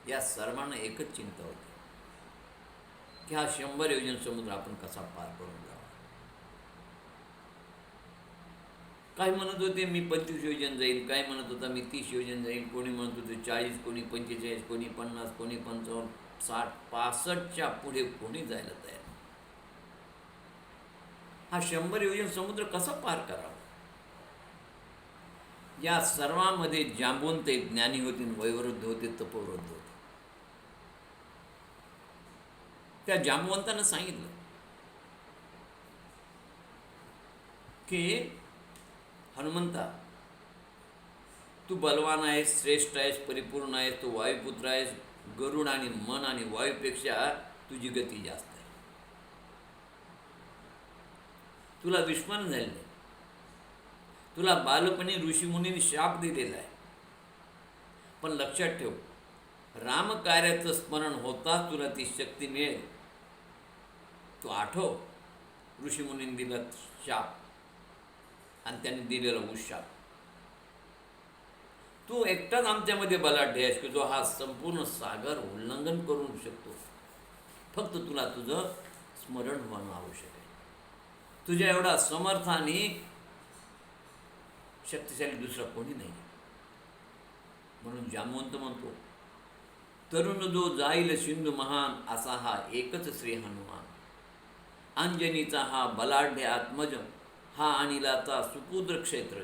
या सर्वांना एकच चिंता होती की हा 100 योजन समुद्र आपण कसा पार करून जावा. काही म्हणत होते मी 25 योजन जाईल, काही म्हणत होता मी 30 योजन जाईल, कोणी म्हणत होते 40, कोणी 45, कोणी 50, कोणी 55, 60, 65च्या पुढे कोणी जायला तयार. हा 100 योजन समुद्र कसा पार करावा. या सर्वांमध्ये जांबवंत एक ज्ञानी होते, वयोवृद्ध होते, तपोवृद्ध होते. त्या जांबवंतानं सांगितलं की हनुमंता, तू बलवान आहेस, श्रेष्ठ आहेस, परिपूर्ण आहेस, तू वायुपुत्र आहेस. गरुड आणि मन आणि वायूपेक्षा तुझी गती जास्त आहे. तुला विस्मरण झालेलं आहे. तुला बालपणी ऋषीमुनींनी शाप दिलेला आहे. पण लक्षात ठेव, रामकार्याचं स्मरण होताच तुला ती शक्ती मिळेल. तू आठव ऋषीमुनींनी दिला शाप आणि त्यांनी दिलेला उशाप. तू एकटाच आमच्यामध्ये बलाढ्य आहेस की जो हा संपूर्ण सागर उल्लंघन करू शकतो. फक्त तुला तुझं स्मरण होणं आवश्यक आहे. तुझ्या एवढा समर्थ आणि शक्तिशाली दुसरा कोणी नाही. म्हणून जांबवंत म्हणतो, तरुण जो जाईल सिंधू महान, असा हा एकच श्री हनुमान. अंजनीचा हा बलाढ्य आत्मज, हा अनिलाचा सुपुत्र क्षेत्र.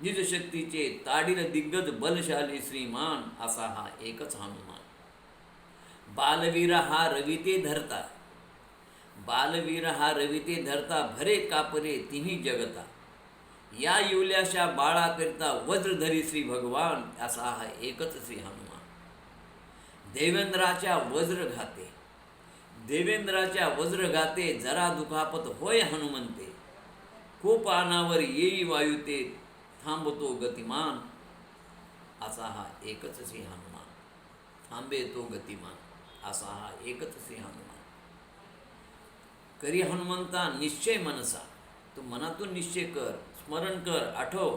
निजशक्तीचे ताडील दिग्गज बलशाली श्रीमान, असा हा एकच हनुमान. बालवीर हा रविते धरता, बालवीर हा रविते धरता, भरे कापरे तिन्ही जगता. या येवल्याशा बाळाकरिता वज्रधरी श्री भगवान, असा हा एकच श्री हनुमान. देवेंद्राच्या वज्रघाते, देवेंद्राच्या वज्रघाते, जरा दुखापत होय हनुमंते. खूप अनावर येई वायुते, थांबतो गतिमान, असा हा एकच श्री हनुमान. थांबे तो गतिमान, असा हा एकच श्री हनुमान. करी हनुमंता निश्चय मनसा, तू मनातून निश्चय कर, स्मरण कर, आठव.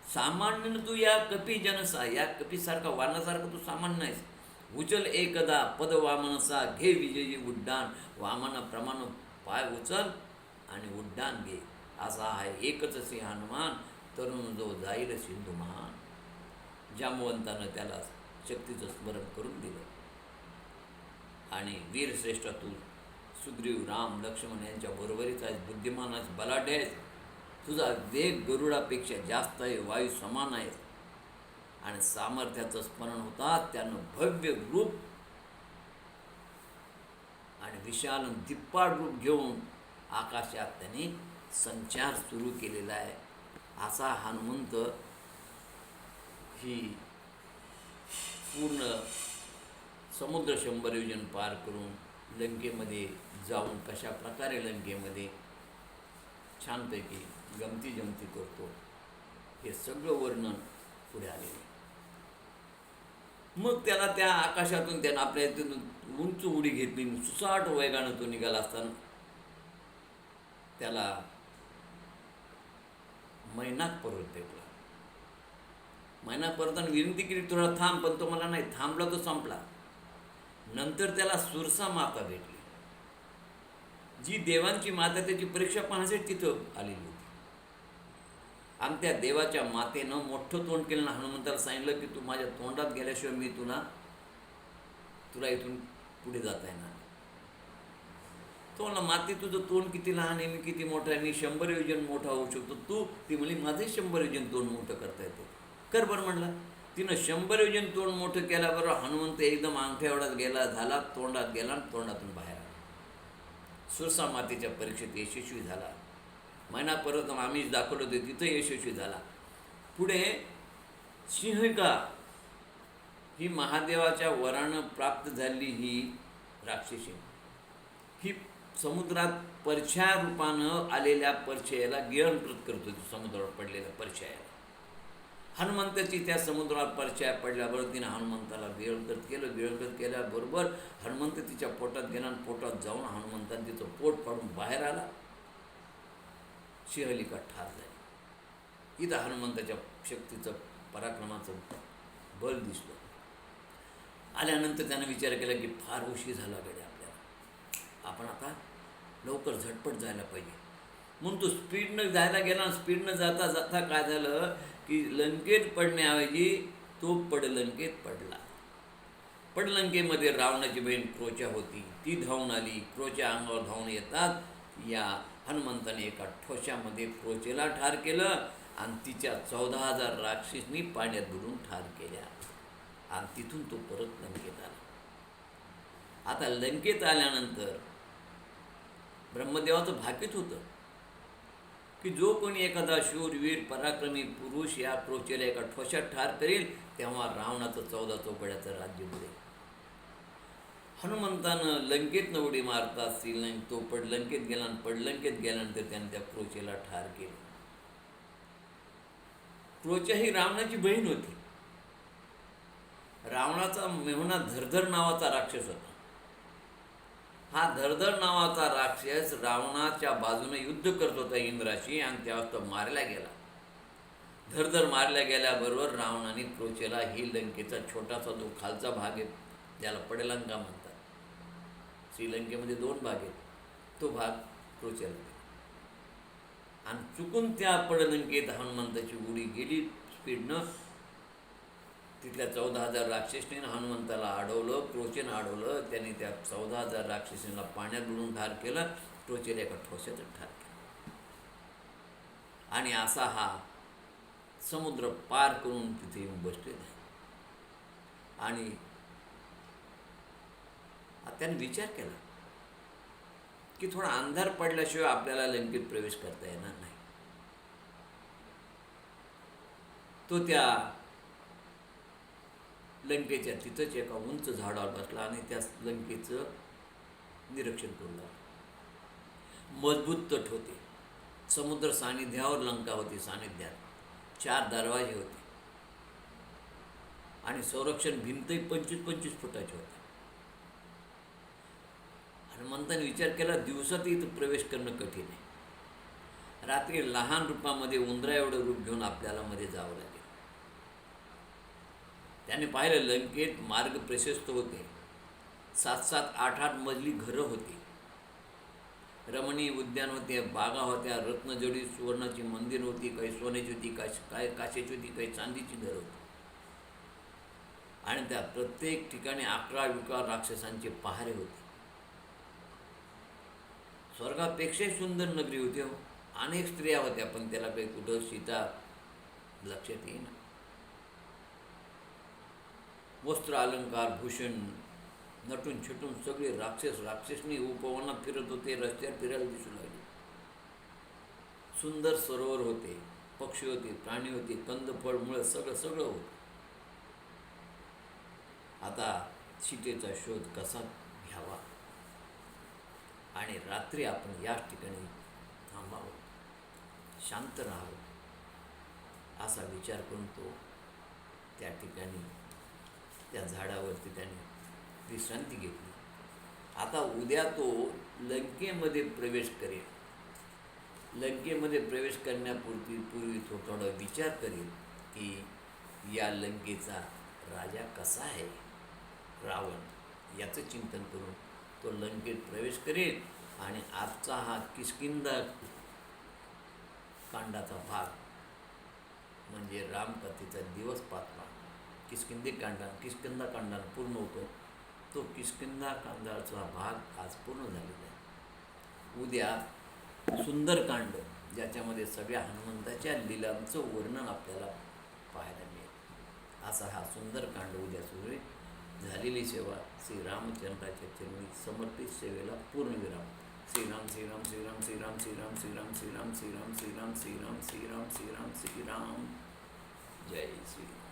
सामान्य तू या कपी जनसा, या कपीसारखा वाहनासारखा तू सामान्य नाहीस. उचल एकदा पद वामनसा, घे विजयी उड्डाण. वामनाप्रमाणे पाय उचल आणि उड्डाण घे, असा आहे एकच श्री हनुमान. तरुण जो जाईल सिंधू महान. जांबवंतानं त्याला शक्तीचं स्मरण करून दिलं. आणि वीरश्रेष्ठ तू सुग्रीव, राम, लक्ष्मण यांच्या बरोबरीचा आहेस, बुद्धिमान आहेस, बलाढ्य आहेस. तुझा वेग गरुडापेक्षा जास्त आहे, वायू समान आहे. आणि सामर्थ्याचं स्मरण होतात त्यानं भव्य रूप आणि विशाल दिप्पाड रूप घेऊन आकाशात त्याने संचार सुरू केलेला आहे. असा हनुमंत ही पूर्ण समुद्र 100 योजन पार करून लंकेमध्ये जाऊन कशा प्रकारे लंकेमध्ये छानपैकी गमती जमती करतो, हे सगळं वर्णन पुढे आलेलं. मग त्याला त्या आकाशातून त्यानं आपल्या इथून उंच उडी घेतली. सुसाट वेगानं तो निघाला असताना त्याला मैनाक पर्वत भेटला. मैनाक पर्वतानं विनंती केली, थोडा थांब, पण तो मला नाही थांबला, तो संपला. नंतर त्याला सुरसा माता भेटली, जी देवांची माता त्याची परीक्षा पाहण्यासाठी तिथं आलेली होती. आणि त्या देवाच्या मातेनं मोठं तोंड केलं. हनुमंताला सांगितलं की तू माझ्या तोंडात गेल्याशिवाय मी तुला इथून पुढे जाता येणार. तो म्हणला, माते तुझं तोंड किती लहान आहे, मी किती मोठं आहे, मी 100 योजन मोठा होऊ शकतो. तू ती म्हणली माझे 100 योजन तोंड मोठं करता येते, कर बरं म्हणला. तिनं 100 योजन तोंड मोठं केल्याबरोबर हनुमंत एकदम अंगठ्या एवढाच गेला, झाला, तोंडात गेला आणि तोंडातून बाहेर आला. सुरसा मातेच्या परीक्षेत यशस्वी झाला. महिना परत आम्हीच दाखवलं होते, तिथं यशस्वी झाला. पुढे सिंहिका ही महादेवाच्या वरानं प्राप्त झाली ही राक्षसी, ही समुद्रात परछाया रूपानं आलेल्या परछायाला गिळंकृत करत होती. समुद्रावर पडलेल्या परछायाला हनुमंताची त्या समुद्रावर परछाया पडल्याबरोबर तिने हनुमंताला गिळंकृत केलं. गिळंकृत केल्याबरोबर हनुमंत तिच्या पोटात गेला आणि पोटात जाऊन हनुमंताने तिचं पोट पाडून बाहेर आला. सिंहलिका ठार झाली. इथं हनुमंताच्या शक्तीचं, पराक्रमाचं बल दिसलं. आल्यानंतर त्यानं विचार केला की फार उशीर झाला गड्या आपल्याला, आपण आता लवकर झटपट जायला पाहिजे. म्हणून तो स्पीडनं जायला गेला. स्पीडनं जाता जाता काय झालं की लंकेत पडण्याऐवजी तो पडलंकेत पडला. पडलंकेमध्ये रावणाची बहीण क्रोचा होती, ती धावून आली. क्रोच्या अंगावर धावून येतात या हनुमंताने एका ठोशामध्ये क्रोचेला ठार केलं आणि तिच्या 14,000 राक्षसनी पाण्यात बुडून ठार केल्या. आणि तिथून तो परत लंकेत आला. आता लंकेत आल्यानंतर ब्रह्मदेवाचं भाकीत होतं की जो कोणी एखादा शूरवीर पराक्रमी पुरुष या क्रोचेला एका ठोशात ठार करेल तेव्हा रावणाचं 14 चौकड्याचं राज्य बुडेल. हनुमंतानं लंकेतनं उडी मारतात तो पडलंकेत गेला आणि पडलंकेत गेल्यानंतर त्याने त्या क्रोचेला ठार केलं. क्रोचा ही रावणाची बहीण होती. रावणाचा मेहुणा धरधर नावाचा राक्षस होता. हा धरधर नावाचा राक्षस रावणाच्या बाजूने युद्ध करत होता इंद्राशी आणि तेव्हा तो मारला गेला. धरधर मारल्या गेल्याबरोबर रावणाने क्रोचेला ही लंकेचा छोटासा जो खालचा भाग आहे ज्याला पडलंका म्हणतात, श्रीलंकेमध्ये 2 भाग आहेत, तो भाग क्रोचेला गेला. आणि चुकून त्या पडलंकेत हनुमंताची उडी गेली स्पीडनं. तिथल्या 14,000 राक्षसीने हनुमंताला अडवलं, क्रोचेनं अडवलं. त्यांनी त्या 14,000 राक्षसींना पाण्यात बुडून ठार केलं. क्रोचेला एका ठोश्यातच ठार केलं. आणि असा हा समुद्र पार करून तिथे येऊन बसलेला आहे. आणि त्याने विचार केला की थोडा अंधार पडल्याशिवाय आपल्याला लंकेत प्रवेश करता येणार नाही. तो त्या लंकेच्या तिथंच एका उंच झाडावर बसला आणि त्या लंकेचं निरीक्षण करू लागला. मजबूत तट होते, समुद्र सानिध्यावर लंका होती, सानिध्यात 4 दरवाजे होते आणि संरक्षण भिंतही 25-25 फुटाची होती. हनुमंताने विचार केला दिवसात इथं प्रवेश करणं कठीण आहे, रात्री लहान रूपामध्ये उंदरा एवढं रूप घेऊन आपल्याला मध्ये जावं लागेल. त्याने पाहिलं लंकेत मार्ग प्रशस्त होते, 7-7, 8-8 मजली घरं होती, रमणीय उद्यान होते, बागा होत्या, रत्नजडी सुवर्णाची मंदिर होती, काही सोन्याची होती, काही काचेची होती, काही चांदीची घरं होती. आणि त्या प्रत्येक ठिकाणी 11 राक्षसांचे पहारे होते. स्वर्गापेक्षाही सुंदर नगरी होती. अनेक स्त्रिया होत्या, पण त्याला काही कुठं सीता लक्षात येईना. वस्त्र अलंकार भूषण नटून छटून सगळे राक्षसनी उपवनात फिरत होते, रस्त्यावर फिरायला दिसू लागले. सुंदर सरोवर होते, पक्षी होते, प्राणी होते, कंदफळ मुळे सगळं होतं. आता सीतेचा शोध कसा घ्यावा आणि रात्री आपण याच ठिकाणी थांबावं, शांत राहावं असा विचार करून तो त्या ठिकाणी त्या झाडावरती त्याने विश्रांती घेतली. आता उद्या तो लंकेमध्ये प्रवेश करेल. लंकेमध्ये प्रवेश करण्यापूर्वी तो थोडा विचार करेल की या लंकेचा राजा कसा आहे रावण, याचं चिंतन करून तो लंकेत प्रवेश करेल. आणि आजचा हा किष्किंधा कांडाचा भाग म्हणजे रामकथेचा दिवस 5 किष्किंधा कांडाला पूर्ण होतो. तो किष्किंधा कांडाचा भाग आज पूर्ण झालेला आहे. उद्या सुंदरकांड, ज्याच्यामध्ये सगळ्या हनुमंताच्या लीलांचं वर्णन आपल्याला पाहायला मिळेल. असा हा सुंदरकांड उद्या सुरू. झालेली सेवा श्री रामचंद्राच्या चरणी समर्पित सेवेला पूर्णविराम. श्रीराम श्रीराम श्रीराम श्रीराम श्रीराम श्रीराम श्रीराम श्रीराम श्रीराम श्रीराम श्रीराम श्रीराम श्रीराम श्रीराम। जय श्री राम।